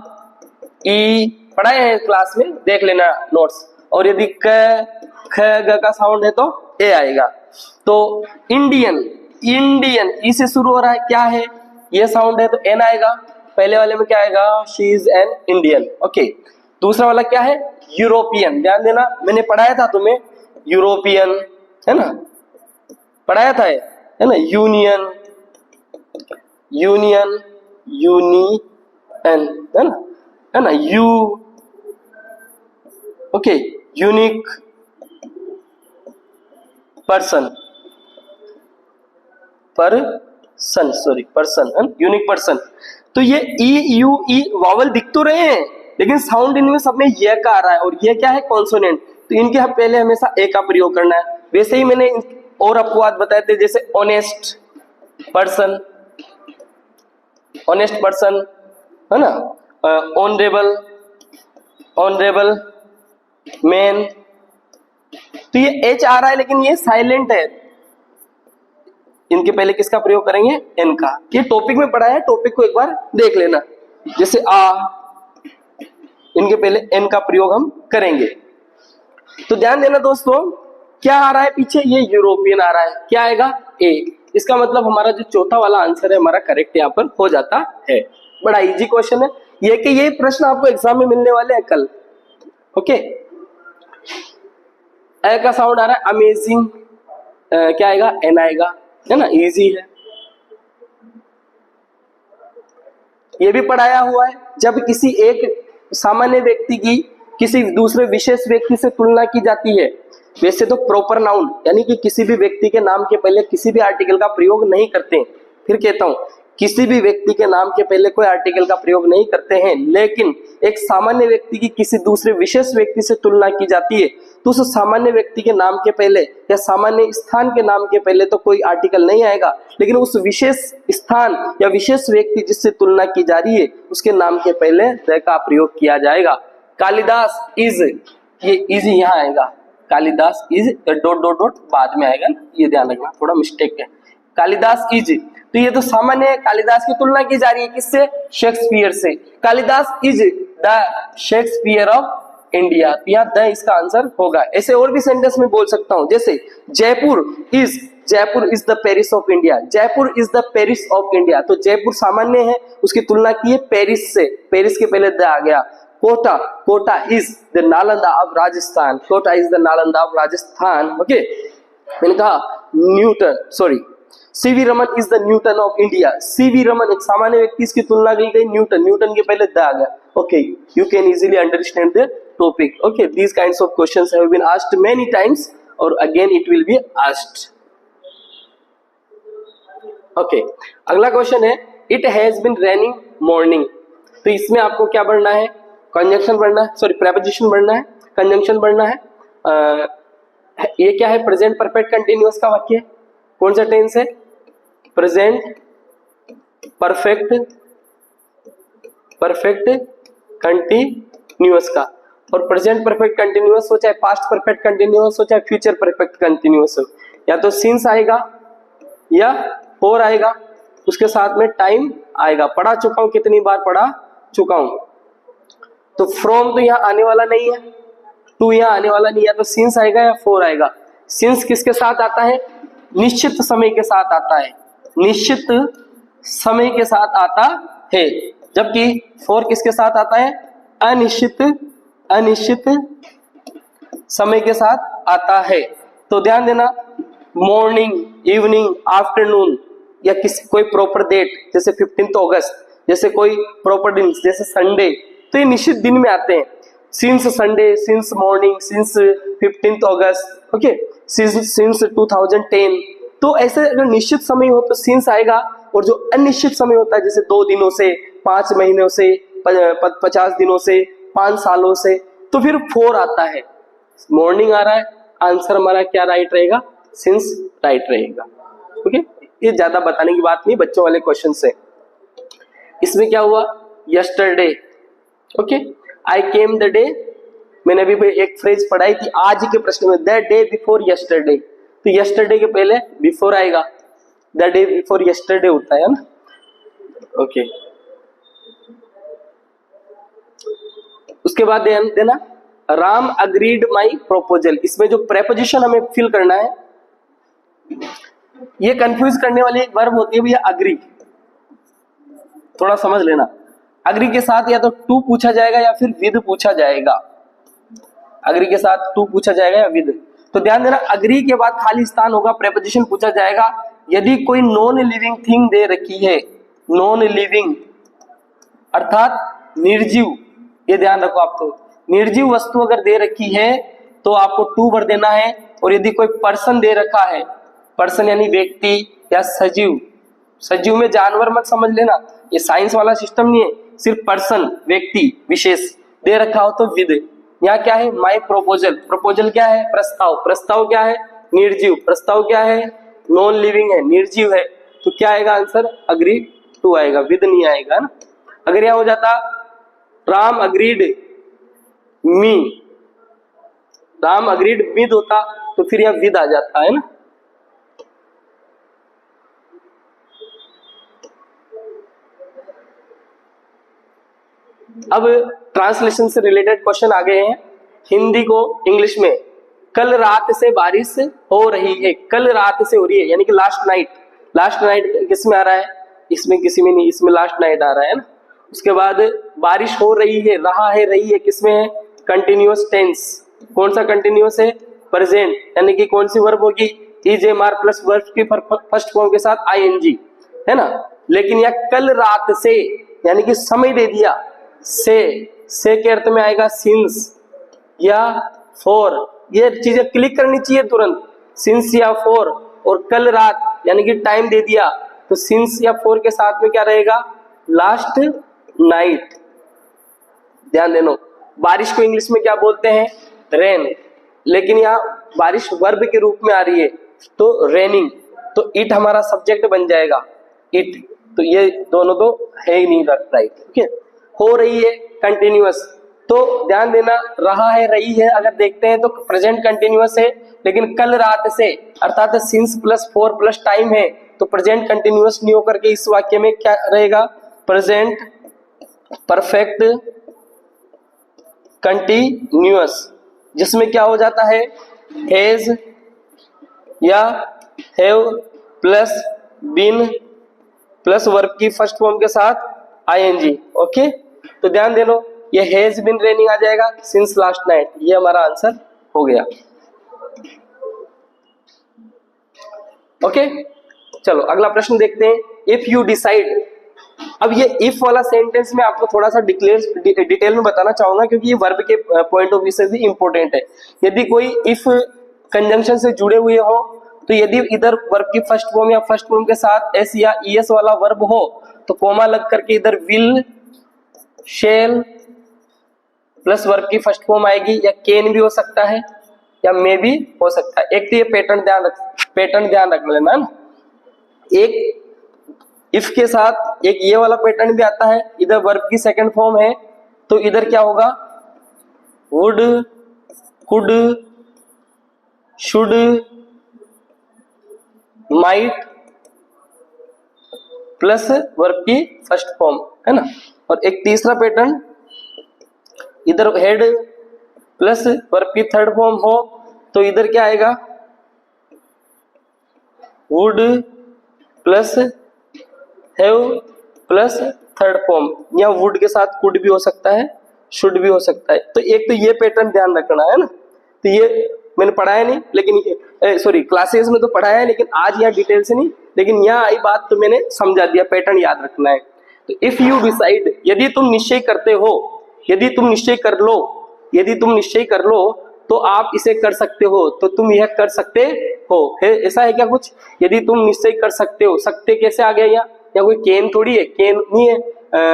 ई पढ़ाए हैं क्लास में, देख लेना नोट्स। और यदि क, ख, ग का साउंड है तो ए आएगा। तो इंडियन, इंडियन ई से शुरू हो रहा है, क्या है ये साउंड है तो एन आएगा। पहले वाले में क्या आएगा, she is an Indian. Okay, दूसरा वाला क्या है, यूरोपियन। ध्यान देना, मैंने पढ़ाया था तुम्हें यूरोपियन, है ना, पढ़ाया था है ना। यूनियन, यूनियन, यूनियन, है ना, you, okay, unique person, person, sorry person, unique person. तो ये ई, यू, ई वावल दिख तो रहे हैं, लेकिन साउंड इनमें सब में ये का आ रहा है, और ये क्या है, कॉन्सोनेंट। तो इनके पहले हमेशा ए का प्रयोग करना है। वैसे ही मैंने और आपको बात बताए थे, जैसे ऑनेस्ट पर्सन, ऑनेस्ट पर्सन, है ना, ऑनरेबल, ऑनरेबल मैन। तो ये एच आ रहा है लेकिन ये साइलेंट है, इनके पहले किसका प्रयोग करेंगे, एन का। ये टॉपिक में पढ़ा है, टॉपिक को एक बार देख लेना। जैसे आ, इनके पहले एन का प्रयोग हम करेंगे। तो ध्यान देना दोस्तों, क्या आ रहा है पीछे, ये यूरोपियन आ रहा है, क्या आएगा, ए। इसका मतलब हमारा जो चौथा वाला आंसर है हमारा करेक्ट यहाँ पर हो जाता है। बड़ा इजी क्वेश्चन है ये, कि ये प्रश्न आपको एग्जाम में मिलने वाले हैं कल। ओके, ए का साउंड आ रहा है, अमेजिंग, क्या आएगा, एन आएगा, है ना, इजी है। ये भी पढ़ाया हुआ है, जब किसी एक सामान्य व्यक्ति की किसी दूसरे विशेष व्यक्ति से तुलना की जाती है, वैसे तो प्रॉपर नाउन यानी कि किसी भी व्यक्ति के नाम के पहले किसी भी आर्टिकल का प्रयोग नहीं करते। फिर कहता हूं, किसी भी व्यक्ति के नाम के पहले कोई आर्टिकल का प्रयोग नहीं करते हैं, लेकिन एक सामान्य व्यक्ति की किसी दूसरे विशेष व्यक्ति से तुलना की जाती है, तो उस सामान्य व्यक्ति के नाम के पहले या सामान्य स्थान के नाम के पहले तो कोई आर्टिकल नहीं आएगा, लेकिन उस विशेष स्थान या विशेष व्यक्ति जिससे तुलना की जा रही है उसके नाम के पहले द का प्रयोग किया जाएगा। कालिदास इज, ये इज यहाँ आएगा, Kalidas is dot dot dot बाद में आएगा ना, ये ध्यान रखना, थोड़ा मिस्टेक है। कालिदास इज, तो ये तो सामान्य है, कालिदास की तुलना की जा रही है किससे, शेक्सपियर से। Kalidas is the Shakespeare of India, यहाँ द इसका आंसर होगा। ऐसे और भी सेंटेंस में बोल सकता हूं, जैसे Jaipur is the Paris of India, Jaipur is the Paris of India. तो जयपुर सामान्य है, उसकी तुलना की है पेरिस से, पेरिस के पहले द आ गया। Kota, Kota is the Nalanda of Rajasthan, Kota is the Nalanda of Rajasthan. Okay, मैंने कहा Newton, sorry CV Raman is the Newton of India, CV Raman एक सामान्य व्यक्ति, इसकी तुलना की गई न्यूटन, न्यूटन के पहले द आ गया। Okay, you can easily understand the topic. Okay, these kinds of questions have been asked many times or again it will be asked. Okay, अगला क्वेश्चन है, it has been raining morning। तो इसमें आपको क्या पढ़ना है, कंजंक्शन पढ़ना है, सॉरी प्रेपोजिशन पढ़ना है, कंजंक्शन पढ़ना है। ये क्या है, प्रेजेंट परफेक्ट कंटिन्यूअस का वाक्य है। कौन सा टेंस है, प्रेजेंट परफेक्ट कंटिन्यूअस का। और प्रेजेंट परफेक्ट कंटिन्यूअस हो, चाहे पास्ट परफेक्ट कंटिन्यूअस हो, चाहे फ्यूचर परफेक्ट कंटिन्यूअस हो, या तो सिंस आएगा या फोर आएगा, उसके साथ में टाइम आएगा। पढ़ा चुका हूं, कितनी बार पढ़ा चुका हूं। तो फ्रॉम तो यहाँ आने वाला नहीं है, टू यहाँ आने वाला नहीं है, तो सिंस आएगा या फोर आएगा। सिंस किसके साथ आता है, निश्चित समय के साथ आता है, निश्चित समय के साथ आता है, जबकि फोर किसके साथ आता है, अनिश्चित समय के साथ आता है। तो ध्यान देना, मॉर्निंग, इवनिंग, आफ्टरनून या किसी कोई प्रॉपर डेट जैसे 15 अगस्त, जैसे कोई प्रॉपर दिन जैसे संडे, तो ये निश्चित दिन में आते हैं। Since Sunday, since morning, since 15 अगस्त, ओके, सिंस 2010। तो ऐसे अगर निश्चित समय हो तो सिंस आएगा, और जो अनिश्चित समय होता है जैसे 2 दिनों से, 5 महीनों से, 50 दिनों से, 5 सालों से, तो फिर फोर आता है। मॉर्निंग आ रहा है, आंसर हमारा क्या राइट रहेगा, सिंस राइट रहेगा। ओके, ये ज्यादा बताने की बात नहीं, बच्चों वाले क्वेश्चन से। इसमें क्या हुआ, yesterday. Okay, I came the day, मैंने अभी एक फ्रेज पढ़ाई थी आज के प्रश्न में, द डे बिफोर यस्टरडे, तो यस्टरडे के पहले बिफोर आएगा, द डे बिफोर यस्टरडे होता है ना। ओके, उसके बाद ध्यान देना, राम अग्रीड माई प्रोपोजल, इसमें जो प्रेपोजिशन हमें फिल करना है, ये कंफ्यूज करने वाली एक वर्ब होती है भैया अग्री, थोड़ा समझ लेना। अग्री के साथ या तो टू पूछा जाएगा या फिर विद पूछा जाएगा, अग्री के साथ टू पूछा जाएगा या विद। तो ध्यान देना, अग्री के बाद खाली स्थान होगा, प्रेपोजिशन पूछा जाएगा यदि कोई नॉन लिविंग थिंग दे रखी है, नॉन लिविंग अर्थात निर्जीव, ये ध्यान रखो आपको, निर्जीव वस्तु अगर दे रखी है तो आपको टू भर देना है। और यदि कोई पर्सन दे रखा है, पर्सन यानी व्यक्ति या सजीव, सजीव में जानवर मत समझ लेना, ये साइंस वाला सिस्टम नहीं है, सिर्फ पर्सन व्यक्ति विशेष दे रखा हो तो विद। यहाँ क्या है, माय प्रोपोजल, प्रोपोजल क्या है, प्रस्ताव, प्रस्ताव क्या है, निर्जीव, प्रस्ताव क्या है, नॉन लिविंग है, निर्जीव है, तो क्या आएगा आंसर, अग्री टू आएगा, विद नहीं आएगा ना। अगर यह हो जाता Ram agreed me, Ram agreed with होता तो फिर यह विद आ जाता है ना। अब ट्रांसलेशन से रिलेटेड क्वेश्चन आ गए हैं, हिंदी को इंग्लिश में। कल रात से बारिश हो रही है, कल रात से हो रही है यानी कि लास्ट नाइट, लास्ट नाइट किस में आ रहा है, इसमें किसी में नहीं, इसमें लास्ट नाइट आ रहा है ना। उसके बाद बारिश हो रही है, रहा है, रही है किसमें है, कंटिन्यूअस टेंस, कौन सा कंटिन्यूअस है, प्रेजेंट, यानी कि कौन सी वर्ब होगी, इजेएमआर प्लस वर्ब की फर्स्ट फॉर्म के साथ आईएनजी है ना। लेकिन यह कल रात से यानी कि समय दे दिया, से के अर्थ में आएगा सिंस या फॉर, ये चीजें क्लिक करनी चाहिए तुरंत, सिंस या फॉर। और कल रात यानी कि टाइम दे दिया तो सिंस या फॉर के साथ में क्या रहेगा, लास्ट नाइट। ध्यान देना, बारिश को इंग्लिश में क्या बोलते हैं, रेन, लेकिन यहाँ बारिश वर्ब के रूप में आ रही है तो रेनिंग, तो इट हमारा सब्जेक्ट बन जाएगा, इट, तो ये दोनों तो है ही नहीं राइट। ओके, हो रही है कंटिन्यूअस, तो ध्यान देना, रहा है, रही है अगर देखते हैं तो प्रेजेंट कंटिन्यूअस है, लेकिन कल रात से अर्थात since plus for plus time है तो प्रेजेंट कंटिन्यूअस नहीं होकर के इस वाक्य में क्या रहेगा, प्रेजेंट परफेक्ट कंटिन्यूअस, जिसमें क्या हो जाता है, हैज या have plus been plus verb की फर्स्ट फॉर्म के साथ आईएनजी। ओके, तो ध्यान दे लो, ये हैज बीन रेनिंग आ जाएगा सिंस लास्ट नाइट, ये हमारा आंसर हो गया। ओके, चलो अगला प्रश्न देखते हैं, इफ यू डिसाइड। अब ये इफ वाला सेंटेंस में आपको थोड़ा सा डिटेल में बताना चाहूंगा क्योंकि ये वर्ब के पॉइंट ऑफ व्यू से भी इंपॉर्टेंट है। यदि कोई इफ कंजंक्शन से जुड़े हुए हो तो यदि इधर वर्ब की फर्स्ट फॉर्म या फर्स्ट फॉर्म के साथ एस या ईएस वाला वर्ब हो तो कोमा लग करके इधर विल, शेल प्लस वर्ब की फर्स्ट फॉर्म आएगी, या कैन भी हो सकता है या मे भी हो सकता है। एक तो ये पैटर्न ध्यान रख लेना ना। एक इफ के साथ एक ये वाला पैटर्न भी आता है, इधर वर्ब की सेकंड फॉर्म है तो इधर क्या होगा, would, could, should, might plus verb की फर्स्ट फॉर्म है ना। और एक तीसरा पैटर्न, इधर हेड प्लस वर्ब की थर्ड फॉर्म हो तो इधर क्या आएगा, would plus have plus third form, या वुड के साथ कुड भी हो सकता है, शुड भी हो सकता है। तो एक तो ये पैटर्न ध्यान रखना है ना। तो ये मैंने पढ़ाया नहीं, लेकिन सॉरी क्लासेस में तो पढ़ाया है, लेकिन आज यहाँ डिटेल से नहीं, लेकिन यहाँ आई बात तो मैंने समझा दिया, पैटर्न याद रखना है। तो इफ यू डिसाइड, यदि तुम निश्चय करते हो, यदि तुम निश्चय कर लो, यदि तुम निश्चय कर लो तो आप इसे कर सकते हो, तो तुम यह कर सकते हो है, ऐसा है क्या कुछ, यदि तुम निश्चय कर सकते हो, सकते कैसे आ गया यहाँ, या कोई केन थोड़ी है, केन नहीं है,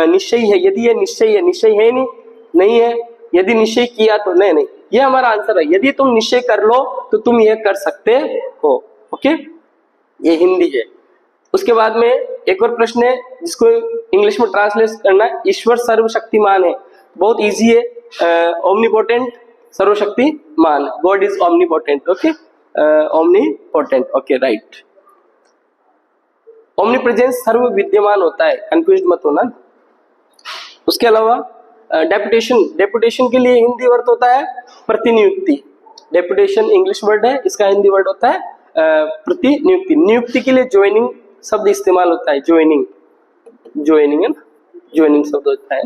निश्चय है। यदि ये निश्चय है, निश्चय है नहीं है, यदि निश्चय किया तो नहीं, ये हमारा आंसर है। यदि तुम निश्चय कर लो तो तुम ये कर सकते हो। ओके, ये हिंदी है। उसके बाद में एक और प्रश्न है जिसको इंग्लिश में ट्रांसलेट करना है। ईश्वर सर्वशक्तिमान है, बहुत इजी है। ओमनीपोटेंट, सर्वशक्तिमान, God is omnipotent. Okay, omnipotent, okay right. Omni presence सर्व विद्यमान होता है, कंफ्यूज मत होना। उसके अलावा डेपुटेशन, डेपुटेशन के लिए हिंदी वर्ड होता है प्रतिनियुक्ति। डेपुटेशन इंग्लिश वर्ड है, इसका हिंदी वर्ड होता है प्रतिनियुक्ति। नियुक्ति के लिए ज्वाइनिंग शब्द इस्तेमाल होता है, ज्वाइनिंग, ज्वाइनिंग है ना, ज्वाइनिंग शब्द होता है।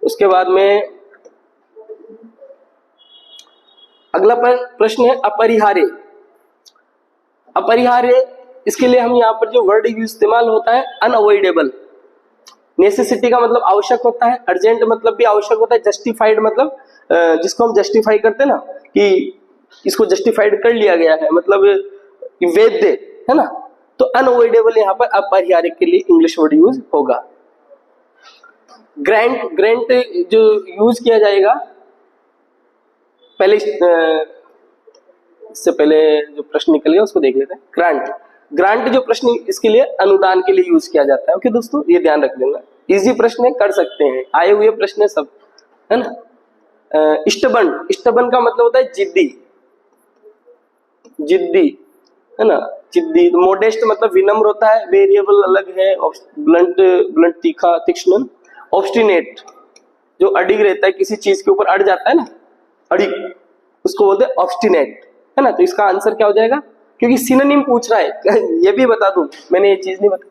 उसके बाद में अगला प्रश्न है अपरिहार्य। अपरिहार्य, इसके लिए हम यहाँ पर जो वर्ड इस्तेमाल होता है अनअवॉइडेबल। नेसेसिटी का मतलब आवश्यक होता है, अर्जेंट मतलब भी आवश्यक होता है, जस्टिफाइड मतलब जिसको हम जस्टिफाई करते हैं ना कि इसको जस्टिफाइड कर लिया गया है, मतलब वैध है ना। तो अनअवॉइडेबल यहाँ पर अपरिहार्य के लिए इंग्लिश वर्ड यूज होगा। ग्रांट, ग्रांट जो यूज किया जाएगा, पहले इससे पहले जो प्रश्न निकल गया उसको देख लेते हैं। ग्रांट, ग्रांट जो प्रश्न इसके लिए अनुदान के लिए यूज किया जाता है। ओके दोस्तों, ये ध्यान रख लेना। इजी प्रश्न है, कर सकते हैं, आए हुए प्रश्न है सब, है ना। इष्टबन, इष्टबन का मतलब होता है जिद्दी, जिद्दी है ना, जिद्दी। मोडेस्ट मतलब विनम्र होता है, वेरिएबल अलग है, ब्लंट, ब्लंट तीखा, तीक्ष्ण। ऑब्स्टिनेट जो अडिग रहता है, किसी चीज के ऊपर अड़ जाता है ना, अडिग, उसको बोलते हैं ऑब्स्टिनेट, है ना। तो इसका आंसर क्या हो जाएगा, क्योंकि सिनोनिम पूछ रहा है ये भी बता दूं, मैंने ये चीज नहीं बताई,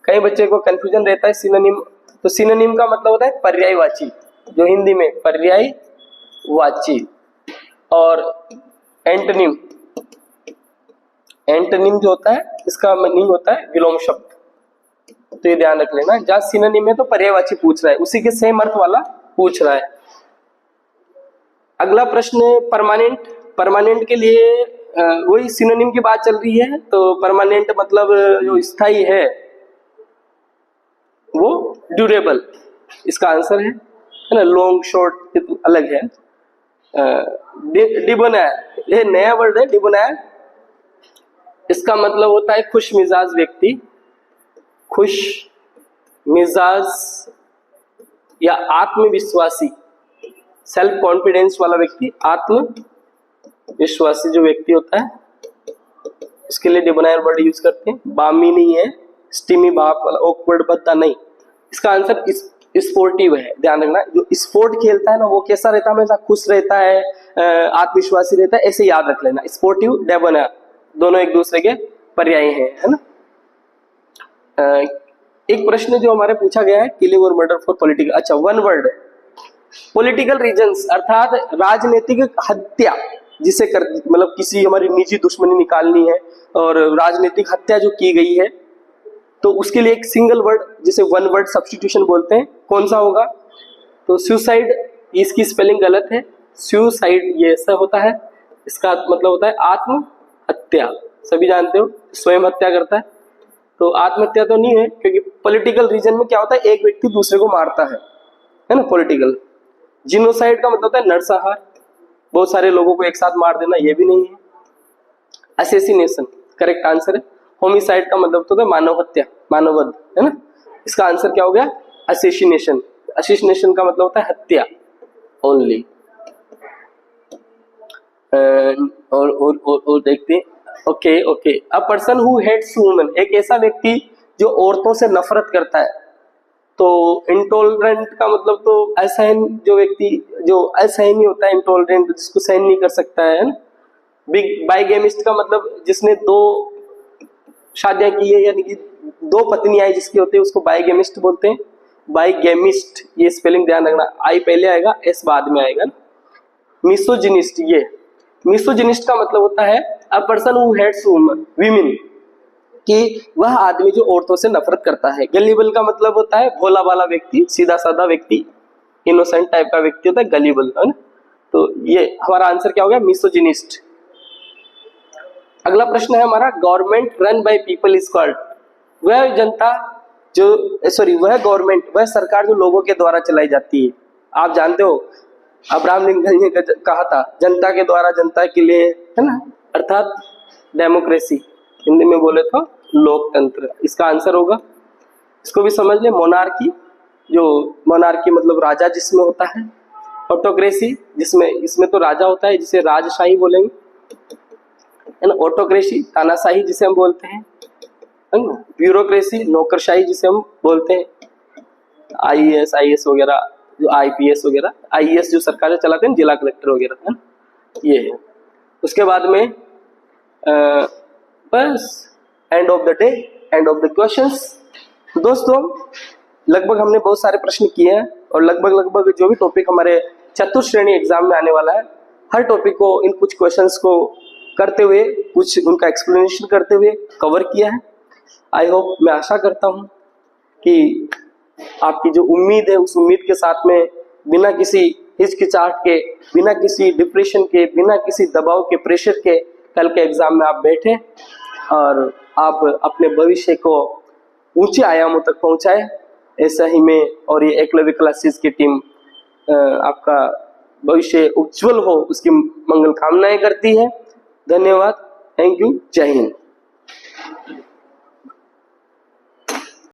कई बच्चे को कंफ्यूजन रहता है सिनोनिम। तो सिनोनिम का मतलब होता है पर्यायवाची, जो हिंदी में पर्यायवाची। और एंटोनिम, एंटोनिम जो होता है इसका मीनिंग होता है विलोम शब्द। तो ये ध्यान रख लेना, जहां सिनोनिम है तो पर्यायवाची पूछ रहा है, उसी के सेम अर्थ वाला पूछ रहा है। अगला प्रश्न परमानेंट। परमानेंट के लिए वही सिनोनिम की बात चल रही है। तो परमानेंट मतलब जो स्थायी है वो ड्यूरेबल, इसका आंसर है ना। लॉन्ग शॉर्ट अलग है। डिबोनायर, ये नया वर्ड है डिबोनायर। इसका मतलब होता है खुश मिजाज व्यक्ति, खुश मिजाज या आत्मविश्वासी, सेल्फ कॉन्फिडेंस वाला व्यक्ति, आत्मविश्वासी जो व्यक्ति होता है, इसके लिए डिबोनायर वर्ड यूज करते हैं। बामी नहीं है, स्टीमी भाप वाला, ऑकवर्ड भद्दा नहीं। इसका आंसर स्पोर्टिव है, ध्यान रखना। जो स्पोर्ट खेलता है ना वो कैसा रहता है, हमेशा खुश रहता है, आत्मविश्वासी रहता है, ऐसे याद रख लेना। स्पोर्टिव, डिबोनायर दोनों एक दूसरे के पर्याय हैं, है ना। एक प्रश्न जो हमारे पूछा गया है, किलिंग और मर्डर फॉर पॉलिटिकल, अच्छा वन वर्ड, पॉलिटिकल रीजंस अर्थात राजनीतिक हत्या जिसे कर, मतलब किसी हमारी निजी दुश्मनी निकालनी है और राजनीतिक हत्या जो की गई है, तो उसके लिए एक सिंगल वर्ड जिसे वन वर्ड सब्स्टिट्यूशन बोलते हैं, कौन सा होगा। तो सुसाइड, इसकी स्पेलिंग गलत है, सुसाइड ये ऐसा होता है, इसका मतलब होता है आत्महत्या। सभी जानते हो स्वयं हत्या करता है, तो आत्महत्या तो नहीं है, क्योंकि पॉलिटिकल रीजन में क्या होता है, एक व्यक्ति दूसरे को मारता है ना, पॉलिटिकल। जिनोसाइड का मतलब होता है नरसंहार, बहुत सारे लोगों को एक साथ मार देना, ये भी नहीं है। असैसिनेशन करेक्ट आंसर है। होमिसाइड का मतलब होता है मानव हत्या, मानववध, है ना। इसका आंसर क्या हो गया, असैसिनेशन। असैसिनेशन का मतलब होता है हत्या ओनली। और देखते हैं, okay okay. A person who hates women, एक ऐसा व्यक्ति जो औरतों से नफरत करता है। तो इंटॉलरेंट का मतलब तो असहन, जो व्यक्ति जो असहनीय होता है, इंटॉलरेंट जिसको सहन नहीं कर सकता है ना। बिग बाइगेमिस्ट का मतलब जिसने दो शादियां की है, यानी कि दो पत्नियां जिसकी होती है, उसको बाइगेमिस्ट बोलते हैं। बाइगेमिस्ट, ये स्पेलिंग ध्यान रखना, आई पहले आएगा, एस बाद में आएगा ना। मिसोजिनिस्ट, ये मिसोजिनिस्ट का मतलब होता है a person who hates women, कि वह आदमी जो औरतों से नफरत करता है। गलीबल का मतलब होता है भोला वाला व्यक्ति, सीधा साधा व्यक्ति, इनोसेंट टाइप का व्यक्ति होता है गलीबल, है ना। तो ये हमारा आंसर क्या हो गया, मिसोजिनिस्ट। अगला प्रश्न है हमारा, government run by people is called, वह जनता जो, सॉरी वह गवर्नमेंट, वह सरकार जो लोगों के द्वारा चलाई जाती है। आप जानते हो अब्राहम लिंकन ने कहा था, जनता के द्वारा जनता के लिए, है ना, अर्थात डेमोक्रेसी, हिंदी में बोले तो लोकतंत्र। इसका आंसर होगा, इसको भी समझ ले, मोनार्की, जो मोनार्की मतलब राजा जिसमें होता है, ऑटोक्रेसी जिसमें, इसमें तो राजा होता है जिसे राजशाही बोलेंगे, है ना, ऑटोक्रेसी तानाशाही जिसे हम बोलते हैं, ब्यूरोक्रेसी नौकरशाही जिसे हम बोलते हैं, आईएएस वगैरह, जो आईपीएस वगैरह, आईएएस जो सरकार चलाते हैं, जिला कलेक्टर वगैरह, है ना, ये है। उसके बाद में बस end of the day, end of the questions. दोस्तों लगभग हमने बहुत सारे प्रश्न किए हैं, और लगभग जो भी टॉपिक हमारे चतुर्श्रेणी एग्जाम में आने वाला है, हर टॉपिक को इन कुछ क्वेश्चंस को करते हुए, कुछ उनका एक्सप्लेनेशन करते हुए कवर किया है। आई होप, मैं आशा करता हूँ कि आपकी जो उम्मीद है, उस उम्मीद के साथ में बिना किसी हिचकिचाहट के, बिना किसी डिप्रेशन के, बिना किसी दबाव के, प्रेशर के कल के एग्जाम में आप बैठे और आप अपने भविष्य को ऊंचे आयामों तक पहुंचाए। ऐसा ही मैं और ये एकलव्य क्लासेस की टीम आपका भविष्य उज्जवल हो, उसकी मंगल कामनाएं करती है। धन्यवाद, थैंक यू, जय हिंद।